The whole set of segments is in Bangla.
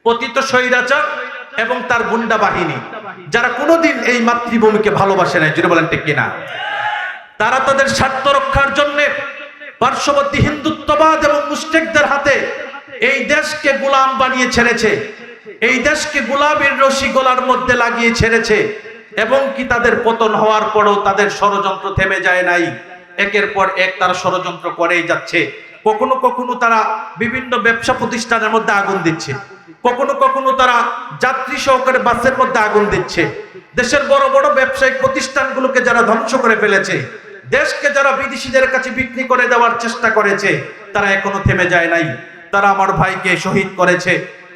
পতিত স্বৈরাচার এবং তার গুন্ডা বাহিনী, যারা কোনোদিন এই মাতৃভূমিকে ভালোবাসে নাই, জুড়ে বলেন ঠিক কিনা? তারা তাদের স্বার্থ রক্ষার জন্য পার্শ্ববর্তী হিন্দুত্ববাদ এবং মুশরিকদের হাতে এই দেশকে গোলাম বানিয়ে ছেড়েছে, এই দেশকে গোলামীর রশি গলার মধ্যে লাগিয়ে ছেড়েছে, এবং কি তাদের পতন হওয়ার পরও তাদের ষড়যন্ত্র থেমে যায় নাই। একের পর এক তারা ষড়যন্ত্র করেই যাচ্ছে। কখনো কখনো তারা বিভিন্ন ব্যবসা প্রতিষ্ঠানের মধ্যে আগুন দিচ্ছে, কখনো কখনো তারা যাত্রী সহকারে বাসের মধ্যে আগুন দিচ্ছে। দেশের বড় বড় ব্যবসায়িক প্রতিষ্ঠানগুলোকে যারা ধ্বংস করে ফেলেছে, দেশকে যারা বিদেশিদের কাছে বিক্রি করে দেওয়ার চেষ্টা করেছে, তারা এখনো থেমে যায় নাই। তারা আমার ভাইকে শহীদ করেছে।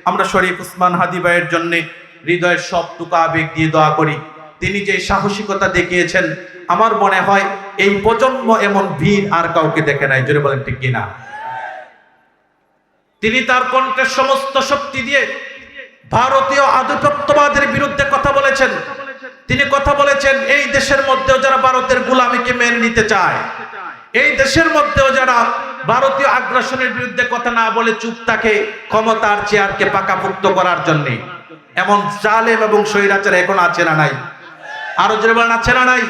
আমরা শরীফ উসমান হাদি ভাইয়ের জন্য হৃদয়ের সবটুকু আবেগ দিয়ে দোয়া করি। তিনি যে সাহসিকতা দেখিয়েছেন, আমার মনে হয় এই প্রজন্ম এমন বীর আর কাউকে দেখে নাই, জোরে বলেন ঠিক কিনা? তিনি তার কণ্ঠের সমস্ত শক্তি দিয়ে ভারতীয় আধিপত্যবাদের বিরুদ্ধে কথা বলেছেন। তিনি কথা বলেছেন এই দেশের মধ্যেও যারা ভারতের গোলামিকে মেনে নিতে চায়, এই দেশের মধ্যেও যারা ভারতীয় আগ্রাসনের বিরুদ্ধে কথা না বলে চুপ থাকে ক্ষমতার চেয়ারকে পাকাপোক্ত করার জন্য, এমন জালেম এবং স্বৈরাচার এখন আছে না নাই? আরো জোরে বলেন, আছে না নাই?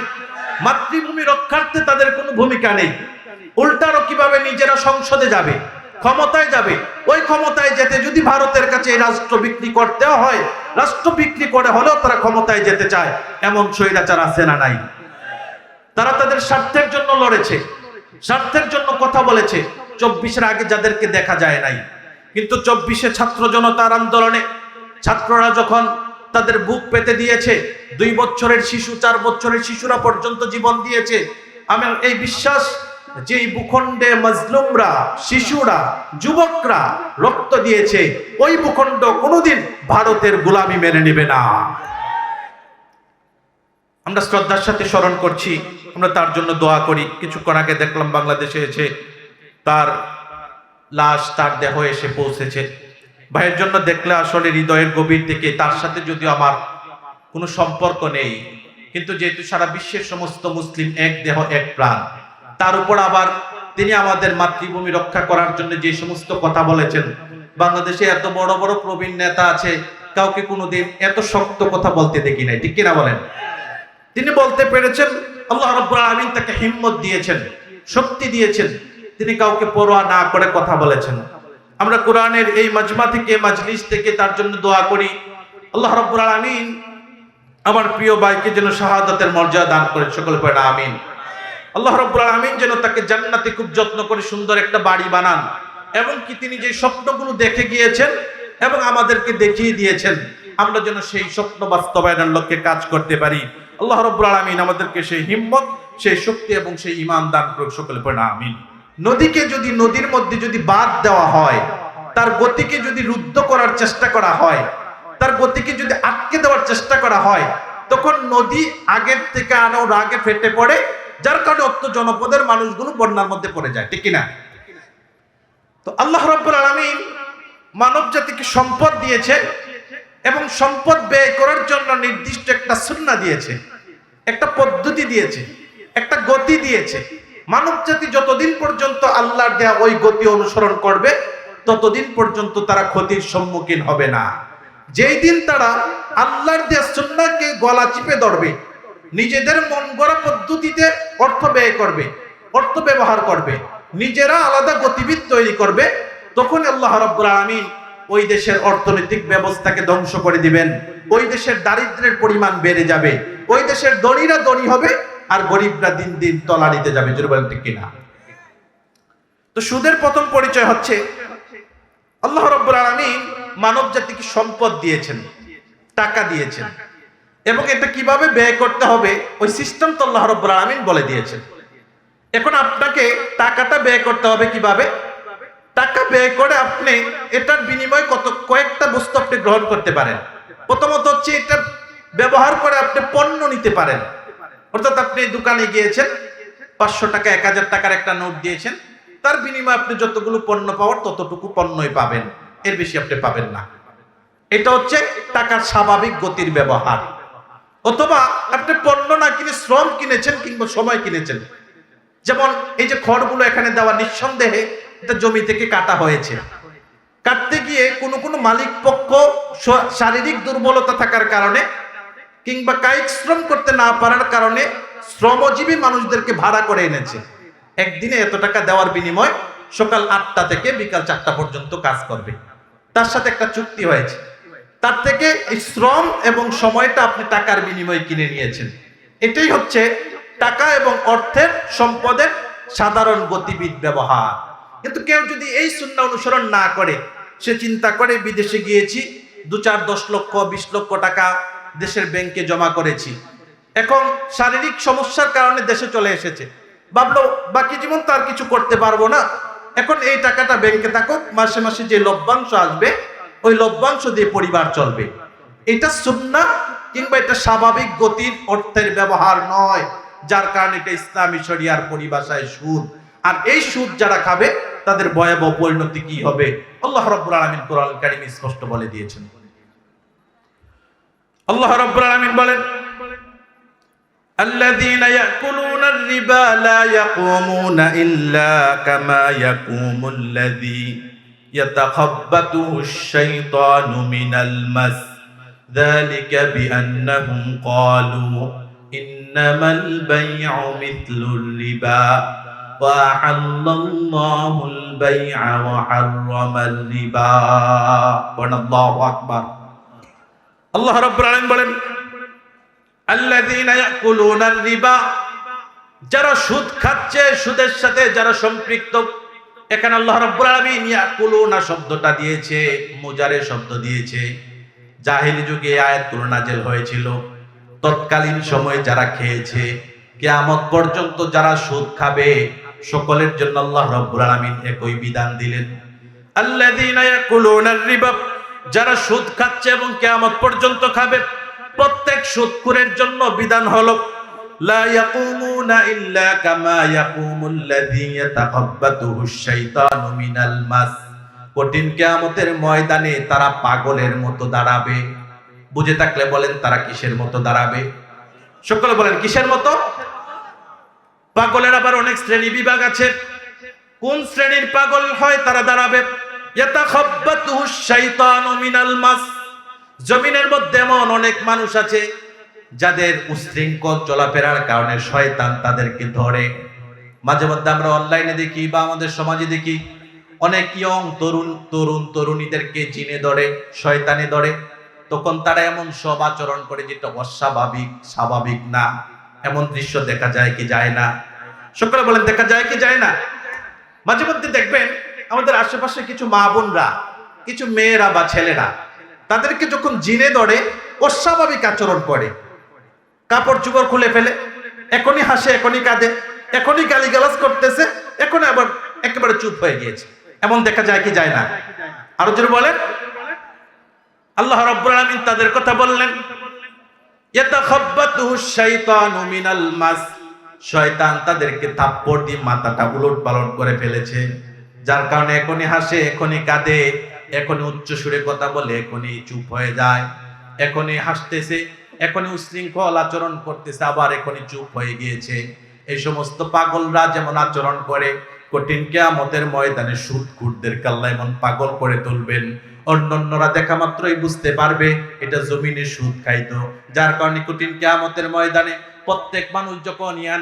মাতৃভূমি রক্ষার্থে তাদের কোনো ভূমিকা নেই। উল্টারও কিভাবে নিজেরা সংসদে যাবে, ক্ষমতায় যাবে, ওই ক্ষমতায় যেতে যদি ভারতের কাছে এই রাষ্ট্র বিক্রি করতে হয়, রাষ্ট্র বিক্রি করে হলেও তারা ক্ষমতায় যেতে চায়। এমন স্বৈরাচার আছে না নাই? তারা তাদের স্বার্থের জন্য লড়েছে, স্বার্থের জন্য কথা বলেছে। 24-এর আগে যাদেরকে দেখা যায় নাই, কিন্তু 24-এ ছাত্র জনতার আন্দোলনে ছাত্ররা যখন তাদের বুক পেতে দিয়েছে, 2 বছরের শিশু, 4 বছরের শিশুরা পর্যন্ত জীবন দিয়েছে। আমার এই বিশ্বাস যে এই ভূখণ্ডে মাজলুমরা, শিশুরা, যুবকরা রক্ত দিয়েছে, ওই ভূখণ্ড কোনোদিন ভারতের গোলামি মেনে নেবে না। আমরা শ্রদ্ধার সাথে স্মরণ করছি, আমরা তার জন্য দোয়া করি। কিছুক্ষণ আগে দেখলাম বাংলাদেশে এসে তার লাশ, তার দেহ এসে পৌঁছেছে। ভাইয়ের জন্য দেখলে আসলে হৃদয়ের গভীর থেকে, তার সাথে যদিও আমার কোনো সম্পর্ক নেই, কিন্তু যেহেতু সারা বিশ্বের সমস্ত মুসলিম এক দেহ এক প্রাণ, তার উপর আবার তিনি আমাদের মাতৃভূমি রক্ষা করার জন্য যে সমস্ত কথা বলেছেন, বাংলাদেশে এত বড় বড় প্রবীণ নেতা আছে, কাউকে কোনোদিন এত শক্ত কথা বলতে দেখি নাই, ঠিক কিনা বলেন? তিনি বলতে পেরেছেন, আল্লাহ রাব্বুল আলামিন তাকে হিম্মত দিয়েছেন, শক্তি দিয়েছেন, তিনি কাউকে পরোয়া না করে কথা বলেছেন। আমরা কোরআনের এই মাজমা থেকে, মাজলিস থেকে তার জন্য দোয়া করি, আল্লাহ রাব্বুল আলামিন আমার প্রিয় ভাইকে যেন শাহাদাতের মর্যাদা দান করে, সকলে পড়ে আমিন। আল্লাহ রাব্বুল আলামিন যেন তাকে জান্নাতে খুব যত্ন করে সুন্দর একটা বাড়ি বানান, এবং কি তিনি যে স্বপ্নগুলো দেখে গিয়েছেন এবং আমাদেরকে দেখিয়ে দিয়েছেন, আমরা যেন সেই স্বপ্ন বাস্তবায়নের লক্ষ্যে কাজ করতে পারি। আল্লাহ রাব্বুল আলামিন আমাদেরকে সেই হিম্মত, সেই শক্তি এবং সেই ঈমান দান করুক, সকলে পড়ে আমিন। নদীকে যদি, নদীর মধ্যে যদি বাঁধ দেওয়া হয়, তার গতিকে যদি রুদ্ধ করার চেষ্টা করা হয়, তার গতিকে যদি আটকে দেওয়ার চেষ্টা করা হয়, তখন নদী আগের থেকে আরো রাগে ফেটে পড়ে, যার কারণে অত জনপদের মানুষগুলো বন্যার মধ্যে পড়ে যায়, ঠিক কিনা? তো আল্লাহ রাব্বুল আলামিন মানব জাতিকে সম্পদ দিয়েছে, এবং সম্পদ ব্যয় করার জন্য নির্দিষ্ট একটা সুন্নাহ দিয়েছে, একটা পদ্ধতি দিয়েছে, একটা গতি দিয়েছে। মানব জাতি যতদিন পর্যন্ত আল্লাহর দেয়া ওই গতি অনুসরণ করবে, ততদিন পর্যন্ত তারা ক্ষতির সম্মুখীন হবে না। যেই দিন তারা আল্লাহর দেয়া সুন্নাহকে গলা চিপে ধরবে, নিজেদের মন গড়া পদ্ধতিতে অর্থ ব্যয় করবে, অর্থ ব্যবহার করবে, নিজেরা আলাদা গতিবিধি তৈরি করবে, তখন আল্লাহ রাব্বুল আলামিন ওই দেশের অর্থনৈতিক ব্যবস্থাকে ধ্বংস করে দিবেন। ওই দেশের দারিদ্র্যের পরিমাণ বেড়ে যাবে, ওই দেশের ধনীরা ধনী হবে আর গরিবরা দিন দিন তলানিতে যাবে, জোরে বলেন ঠিক কিনা? তো সুদের প্রথম পরিচয় হচ্ছে আল্লাহ রাব্বুল আলামিন মানব জাতিকে সম্পদ দিয়েছেন, টাকা দিয়েছেন, এবং এটা কিভাবে ব্যয় করতে হবে ওই সিস্টেম তো আল্লাহ রাব্বুল আলামিন বলে দিয়েছেন। এখন আপনাকে টাকাটা ব্যয় করতে হবে কিভাবে? টাকা ব্যয় করে আপনি এটার বিনিময়ে কয়েকটা বস্তু আপনি গ্রহণ করতে পারেন। প্রথমত হচ্ছে এটা ব্যবহার করে আপনি পণ্য নিতে পারেন। অর্থাৎ আপনি দোকানে গিয়েছেন, 500 টাকা 1000 টাকার একটা নোট দিয়েছেন, তার বিনিময়ে আপনি যতগুলো পণ্য পাওয়ার ততটুকু পণ্যই পাবেন, এর বেশি আপনি পাবেন না। এটা হচ্ছে টাকার স্বাভাবিক গতির ব্যবহার। অথবা আপনি পণ্য না কিনে শ্রম কিনেছেন কিংবা সময় কিনেছেন। যেমন এই যে খড়গুলো এখানে দেওয়া, নিঃসন্দেহে এটা জমি থেকে কাটা হয়েছে, কাটতে গিয়ে কোনো মালিক পক্ষ শারীরিক দুর্বলতা থাকার কারণে কিংবা কায়িক শ্রম করতে না পারার কারণে শ্রমজীবী মানুষদেরকে ভাড়া করে এনেছে। একদিনে এত টাকা দেওয়ার বিনিময় সকাল 8টা থেকে বিকাল 4টা পর্যন্ত কাজ করবে। তার সাথে একটা চুক্তি হয়েছে, তার থেকে এই শ্রম এবং সময়টা আপনি টাকার বিনিময়ে কিনে নিয়েছেন। এটাই হচ্ছে টাকা এবং অর্থের সম্পদের সাধারণ গতিবিধ ব্যবহার। কিন্তু কেউ যদি এই সুন্নাহ অনুসরণ না করে, সে চিন্তা করে বিদেশে গিয়েছি, 2-4-10 লক্ষ 20 লক্ষ টাকা দেশের ব্যাংকে জমা করেছি, এখন শারীরিক সমস্যার কারণে দেশে চলে এসেছে, ভাবলো বাকি জীবন তো আর কিছু করতে পারবো না, এখন এই টাকাটা ব্যাংকে থাকুক, মাসে মাসে যে লভ্যাংশ আসবে ওই লভ্যাংশ দিয়ে পরিবার চলবে। এটা সুন্নাহ কিংবা এটা স্বাভাবিক গতির অর্থের ব্যবহার নয়, যার কারণে এটা ইসলামী শরিয়ার পরিভাষায় সুদ। আর এই সুদ যারা খাবে তাদের ভয়াবহ পরিণতি কি হবে আল্লাহ রাব্বুল আলামিন কোরআন কারীমে স্পষ্ট বলে দিয়েছেন। আল্লাহ রাব্বুল আলামিন বলেন, الذين يأكلون الربا لا يقومون إلا كما يقوم الذي يتخبطه الشيطان من المس ذلك بأنهم قالوا إنما البيع مثل الربا وأحل الله البيع وحرم الربا الله أكبر الله رب العالمين বলেন আল্লাযীনা ইয়াকুলুনার রিবা, যারা সুদ খাচ্ছে, সুদের সাথে যারা সম্পৃক্ত। এখানে আল্লাহ রাব্বুল আলামিন ইয়াকুলুনা শব্দটা দিয়েছে, মুজারে শব্দ দিয়েছে। জাহেলি যুগে আয়াতগুলো নাযিল হয়েছিল, তৎকালীন সময়ে যারা খেয়েছে, কিয়ামত পর্যন্ত যারা সুদ খাবে সকলের জন্য আল্লাহ রাব্বুল আলামিন একই বিধান দিলেন। আল্লাযীনা ইয়াকুলুনার রিবা, যারা সুদ খাচ্ছে এবং কিয়ামত পর্যন্ত খাবে, প্রত্যেক সুদখোরের জন্য বিধান হলো লা ইয়াকুমুনা ইল্লা কামা ইয়াকুমুল্লাযী ইয়াতাকাব্বাতুহুশ শাইতানু মিনাল মাস। কঠিন কিয়ামতের ময়দানে তারা পাগলের মতো দাঁড়াবে। বুঝে থাকলে বলেন তারা কিসের মতো দাঁড়াবে? সকলে বলেন কিসের মতো? পাগলের আবার অনেক শ্রেণী বিভাগ আছে। কোন শ্রেণীর পাগল হয় তারা দাঁড়াবে? ইয়াতাকাব্বাতুহুশ শাইতানু মিনাল মাস। জমিনের মধ্যে এমন অনেক মানুষ আছে যাদের উশৃঙ্খল চলাফেরার কারণে শয়তান তাদেরকে ধরে। মাঝে মধ্যে আমরা অনলাইনে দেখি বা আমাদের সমাজে দেখি অনেক ইয়ং তরুণীদেরকে জিনে ধরে, শয়তানে ধরে। তখন তারা এমন সব আচরণ করে যেটা অস্বাভাবিক, স্বাভাবিক না। এমন দৃশ্য দেখা যায় কি যায় না? সকলে বলেন দেখা যায় কি যায় না? মাঝে মধ্যে দেখবেন আমাদের আশেপাশে কিছু মা বোনরা, কিছু মেয়েরা বা ছেলেরা, তাদেরকে যখন জিনে ধরে অস্বাভাবিক আচরণ করে, কাপড় চোপড় খুলে ফেলে, এখনই হাসে, এখনই কাঁদে, এখনই গালিগালাজ করতেছে, এখন আবার একেবারে চুপ হয়ে গিয়েছে। এমন দেখা যায় কি যায় না? আরো জোরে বলেন। আল্লাহ রাব্বুল আলামিন তাদের কথা বললেন, ইয়াতাখাব্বাতুহুশ শাইতানু মিনাল মাস। শয়তান তাদেরকে থাপ্পড় দিয়ে মাথাটা উলটপালট করে ফেলেছে, যার কারণে এখনই হাসে, এখনই কাঁদে, এখনই উচ্চ সুরে কথা বলে, এখনই চুপ হয়ে যায়, এখনই হাসতেছে, এখনই উশৃঙ্খল আচরণ করতেছে, আবার এখনই চুপ হয়ে গিয়েছে। এই সমস্ত পাগলরা যেমন আচরণ করে, কঠিন কিয়ামতের ময়দানে সুদখোরদেরকে আল্লাহ এমন পাগল করে তুলবেন, অন্যান্যরা দেখা মাত্রই বুঝতে পারবে এটা জমিনে সুদ খাইতো। যার কারণে কঠিন কিয়ামতের ময়দানে প্রত্যেক মানুষ যখন ইয়া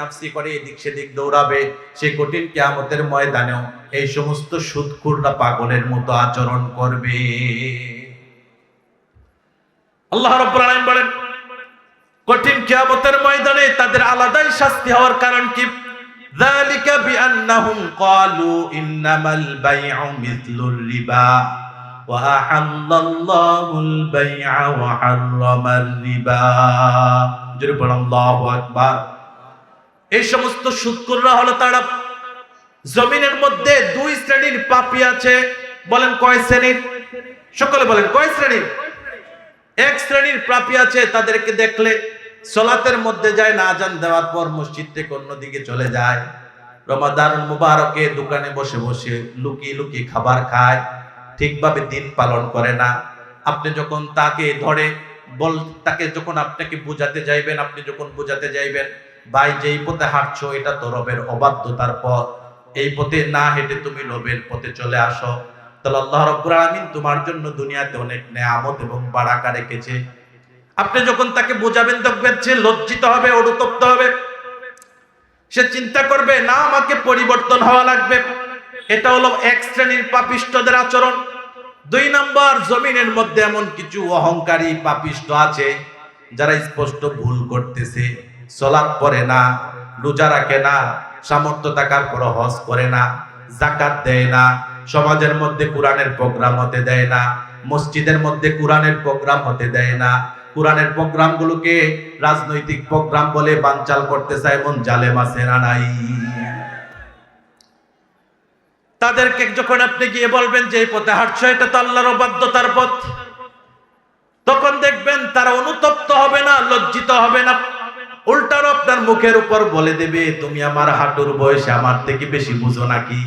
নাফসি করে এদিক সেদিক দৌড়াবে, সেই কঠিন কিয়ামতের ময়দানেও এই সমস্ত সুদখোররা পাগলের মতো আচরণ করবে। আল্লাহ রাব্বুল আলামিন বলেন, কঠিন কিয়ামতের ময়দানে তাদের আলাদাই শাস্তি হওয়ার কারণ কি? যালিকা বিআন্নাহুম ক্বালু ইন্নামাল বাই'উ মিথলুর রিবা ওয়া আহাল্লাল্লাহুল বাই'a ওয়া হাররামার রিবা। জোরে বলেন আল্লাহু আকবার। এই সমস্ত সুদখোররা হলো তারা, জমিনের মধ্যে দুই শ্রেণীর পাপী আছে। বলেন কয় শ্রেণীর? সকলে বলেন কয় শ্রেণীর? এক শ্রেণীর পাপী আছে, তাদেরকে দেখলে সালাতের মধ্যে যায় না, আজান দেওয়ার পর মসজিদ থেকে অন্যদিকে চলে যায়। রমাদানুল মুবারকে দোকানে বসে বসে লুকিয়ে লুকিয়ে খাবার খায়, ঠিকভাবে দিন পালন করে না। আপনি যখন তাকে ধরে তাকে যখন আপনাকে বোঝাতে যাইবেন, আপনি যখন বোঝাতে যাইবেন ভাই যেই পথে হাঁটছো এটা তো রবের অবাধ্যতার পথ, এই পথে না হেঁটে তুমি লোভের পথে চলে আসো, তাহলে আল্লাহ রাব্বুল আলামিন তোমার জন্য দুনিয়াতে অনেক নেয়ামত এবং বারাকা রেখেছে। আপনি যখন তাকে বোঝাবেন দেখবেন সে লজ্জিত হবে, অনুতপ্ত হবে, সে চিন্তা করবে না আমাকে পরিবর্তন হওয়া লাগবে। এটা হলো এক শ্রেণীর পাপিষ্ঠদের আচরণ। 2 নম্বর, জমিনের মধ্যে এমন কিছু অহংকারী পাপিষ্ঠ আছে যারা স্পষ্ট ভুল করতেছে, সালাত পড়ে না, রোজা রাখে না, সামর্থ্য থাকার পর হজ করে না, যাকাত দেয় না, সমাজের মধ্যে কোরআনের প্রোগ্রাম হতে দেয় না, মসজিদের মধ্যে কোরআনের প্রোগ্রাম হতে দেয় না, কোরআনের প্রোগ্রামগুলোকে রাজনৈতিক প্রোগ্রাম বলে বানচাল করতে চায়, এমন জালেম আছে না নাই? তাদেরকে যখন আপনি গিয়ে বলবেন যে এই পথে হাঁটছো, এটা তো আল্লাহর অবাধ্যতার পথ, তখন দেখবেন তারা অনুতপ্ত হবে না, লজ্জিত হবে না, উল্টারও আপনার মুখের উপর বলে দেবে তুমি আমার হাঁটুর বয়সে আমার থেকে বেশি বুঝো নাকি?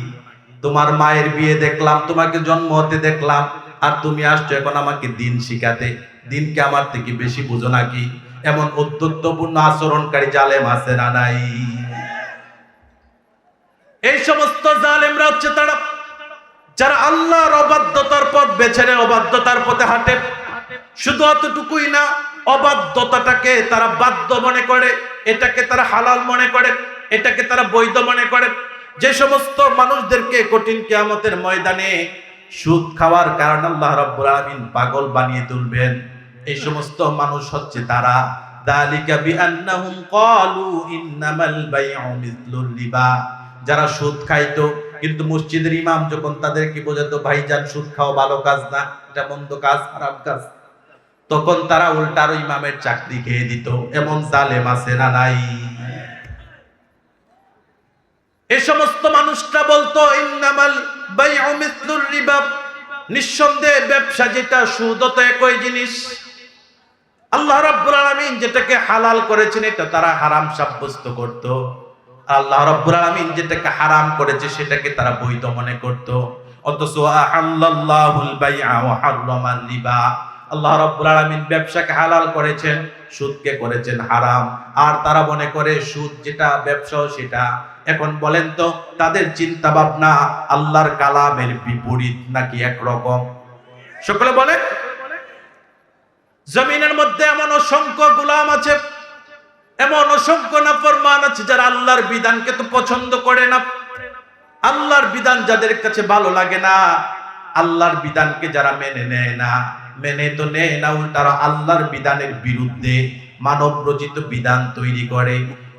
তোমার মায়ের বিয়ে দেখলাম, তোমাকে জন্ম হতে দেখলাম, আর তুমি আসছো এখন আমাকে দিন শিখাতে, দিনকে আমার থেকে বেশি বুঝো নাকি? এমন উদ্ধত্যপূর্ণ আচরণকারী জালেম আছে না নাই? এই সমস্ত জালেমরা হচ্ছে তারা যারা আল্লাহর অবাধ্যতার পথ বেছে নেয়, অবাধ্যতার পথে হাঁটে। শুধু অতটুকুই না, অবাধ্যতাটাকে তারা বাধ্য মনে করে, এটাকে তারা হালাল মনে করে, এটাকে তারা বৈধ মনে করে। যে সমস্ত মানুষদেরকে কঠিন কিয়ামতের ময়দানে সুদ খাওয়ার কারণে আল্লাহ রাব্বুল আলামিন পাগল বানিয়ে তুলবেন, এই সমস্ত মানুষ হচ্ছে তারা যালিকা বিআন্নাহুম ক্বালু ইন্নামাল বাইউ মিসলুর রিবা। যারা সুদ খাইতো, কিন্তু মসজিদের ইমাম যখন তাদেরকে বোঝাতো ভাইজান সুদ খাওয়া ভালো কাজ না, এটা মন্দ কাজ, খারাপ কাজ, তখন তারা উল্টা আরো ইমামের চাকরি খেয়ে দিত। এমন জালেম আছে না নাই? এই সমস্ত মানুষরা বলতো ইন্নামাল বাইউ মিসলুর রিবা, নিঃসন্দেহে ব্যবসা যেটা সুদ তো একই জিনিস। আল্লাহ রাব্বুল আলামিন যেটাকে হালাল করেছেন এটা তারা হারাম সাব্যস্ত করত, আল্লাহ রাব্বুল আলামিন যেটাকে হারাম করেছে সেটাকে তারা বৈধ মনে করত। অথচ আল্লাহুল বাইআ ওয়া হারামার রিবা, আল্লাহ রাব্বুল আলামিন ব্যবসাকে হালাল করেছেন, সুদকে করেছেন হারাম, আর তারা মনে করে সুদ যেটা ব্যবসাও সেটা। এখন বলেন তো তাদের চিন্তা ভাবনা আল্লাহর কালামের বিপরীত নাকি একরকম? সকলে বলেন। জমিনের মধ্যে এমন অসংখ্য গোলাম আছে, এমন অসংখ্য নাফরমান আছে যারা আল্লাহর বিধানকে তো পছন্দ করে না। আল্লাহর বিধান যাদের কাছে ভালো লাগে না, আল্লাহর বিধানকে যারা মেনে নেয় না, মেনে তো নেয় না, উল্টারা আল্লাহর বিধানের বিরুদ্ধে মানব রচিত বিধান তৈরি করে।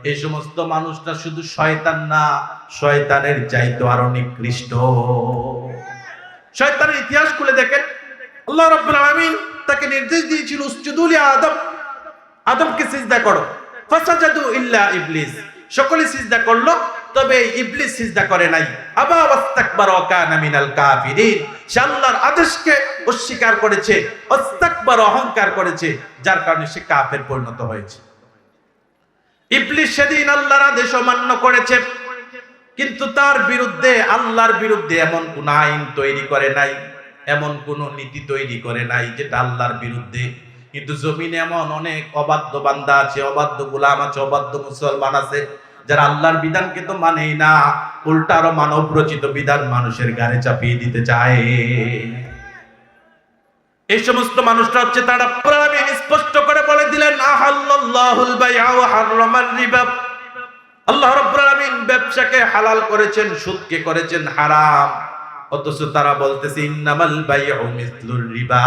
এই সমস্ত মানুষটা শুধু শয়তান না, শয়তানের চাইতে আরো নিকৃষ্ট। শয়তানের ইতিহাস খুলে দেখেন, আল্লাহ রাব্বুল আলামিন তাকে নির্দেশ দিয়েছিল উসজুদু লি আদম, আদমকে সিজদা করো, ফাসাজাদু ইল্লা ইবলিস, সকলে সিজদা করলো, তবে ইবলিস সিজদা করে নাই। আবা ওয়াস্তাকবারা ওয়া কানা মিনাল কাফিরিন, সে আল্লাহর আদেশকে অস্বীকার করেছে, ওয়াস্তাকবারা অহংকার করেছে, যার কারণে সে কাফের পরিণত হয়েছে। ইবলিস সেদিন আল্লাহর আদেশ অমান্য করেছে, কিন্তু তার বিরুদ্ধে, আল্লাহর বিরুদ্ধে এমন কোন আইন তৈরি করে নাই, এমন কোন নীতি তৈরি করে নাই যেটা আল্লাহর বিরুদ্ধে। কিন্তু জমিনে এমন অনেক অবাধ্য বান্দা আছে, অবাধ্য গোলাম আছে, অবাধ্য মুসলমান আছে যারা আল্লাহর বিধানকে তো মানেই না, উল্টা আরো মানব রচিত বিধান মানুষের গায়ে চাপিয়ে দিতে চায়। এই সমস্ত মানুষরা হচ্ছে তারা, আমি স্পষ্ট করে বলে দিলেন আহাল্লাল্লাহুল বাইআ ওয়া হারামার রিবা, আল্লাহ রাব্বুল আলামিন ব্যবসাকে হালাল করেছেন, সুদকে করেছেন হারাম। অথচ তারা বলতেছে ইন্নামাল বাইউ মিসলুর রিবা,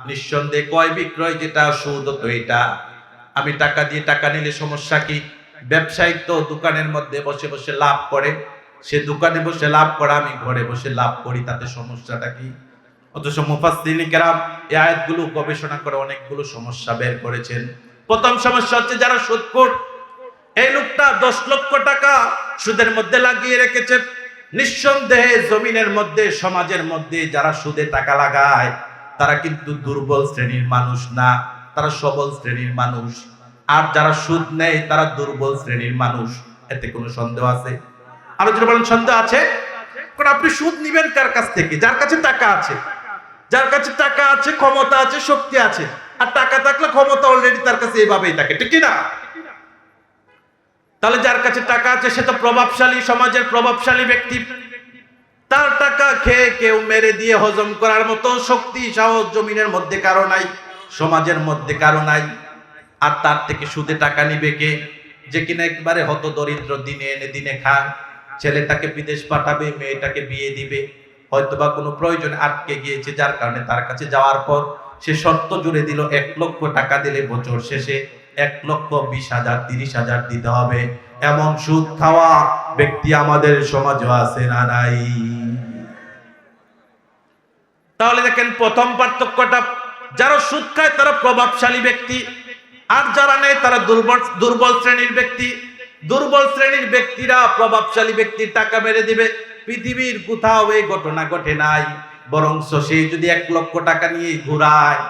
নিঃসন্দেহে ক্রয় বিক্রয় যেটা সুদ তো এটা। আমি টাকা দিয়ে টাকা নিলে সমস্যা কি? ব্যবসায়ী তো দোকানের মধ্যে বসে বসে লাভ করে, সে দোকানে বসে লাভ করে, আমি ঘরে বসে লাভ করি, তাতে সমস্যাটা কি? অথচ মুফাসসিরিন কেরাম এই আয়াতগুলো গবেষণা করে অনেকগুলো সমস্যা বের করেছেন। প্রথম সমস্যা হচ্ছে যারা সুদখোর, এই লোকটা 10 লক্ষ টাকা সুদের মধ্যে লাগিয়ে রেখেছে। নিঃসন্দেহে জমিনের মধ্যে, সমাজের মধ্যে যারা সুদে টাকা লাগায় তারা কিন্তু দুর্বল শ্রেণীর মানুষ না, তারা সবল শ্রেণীর মানুষ। আর যারা সুদ নেয় তারা দুর্বল শ্রেণীর মানুষ, এতে কোনো সন্দেহ আছে? আরো যদি বলেন সন্দেহ আছে। কারণ আপনি সুদ নিবেন কার কাছ থেকে? যার কাছে টাকা আছে, যার কাছে টাকা আছে, ক্ষমতা আছে, শক্তি আছে। আর টাকা থাকলে ক্ষমতা অলরেডি তার কাছে এইভাবেই থাকে, ঠিক কি না? তাহলে যার কাছে টাকা আছে সে তো প্রভাবশালী, সমাজের প্রভাবশালী ব্যক্তি। তার টাকা খেয়ে কেউ মেরে দিয়ে হজম করার মতো শক্তি সাহস জমিনের মধ্যে কারো নাই, সমাজের মধ্যে কারো নাই। আর তার থেকে সুদে টাকা নিবে কে? যে কিনা একবারে হত দরিদ্র, দিনে এনে দিনে খায়। ছেলেটাকে বিদেশ পাঠাবে, মেয়েটাকে বিয়ে দিবে, হয়তোবা কোনো প্রয়োজনে আটকে গিয়েছে, যার কারণে তার কাছে যাওয়ার পর সে শর্ত জুড়ে দিল 1 লক্ষ টাকা দিলে বছর শেষে 1,20,000 30,000 দিতে হবে। এমন সুদ খাওয়া ব্যক্তি আমাদের সমাজে আছে না নাই? তাহলে দেখেন প্রথম পার্থক্যটা, যারা সুদ খায় তারা প্রভাবশালী ব্যক্তি, আর যারা নেয় তারা দুর্বল শ্রেণীর ব্যক্তি। দুর্বল শ্রেণীর ব্যক্তিরা প্রভাবশালী ব্যক্তির টাকা মেরে দিবে। পৃথিবীর কোথাও এই ঘটনা ঘটে নাই, বরং সে যদি 1 লক্ষ টাকা নিয়ে ঘুরায়,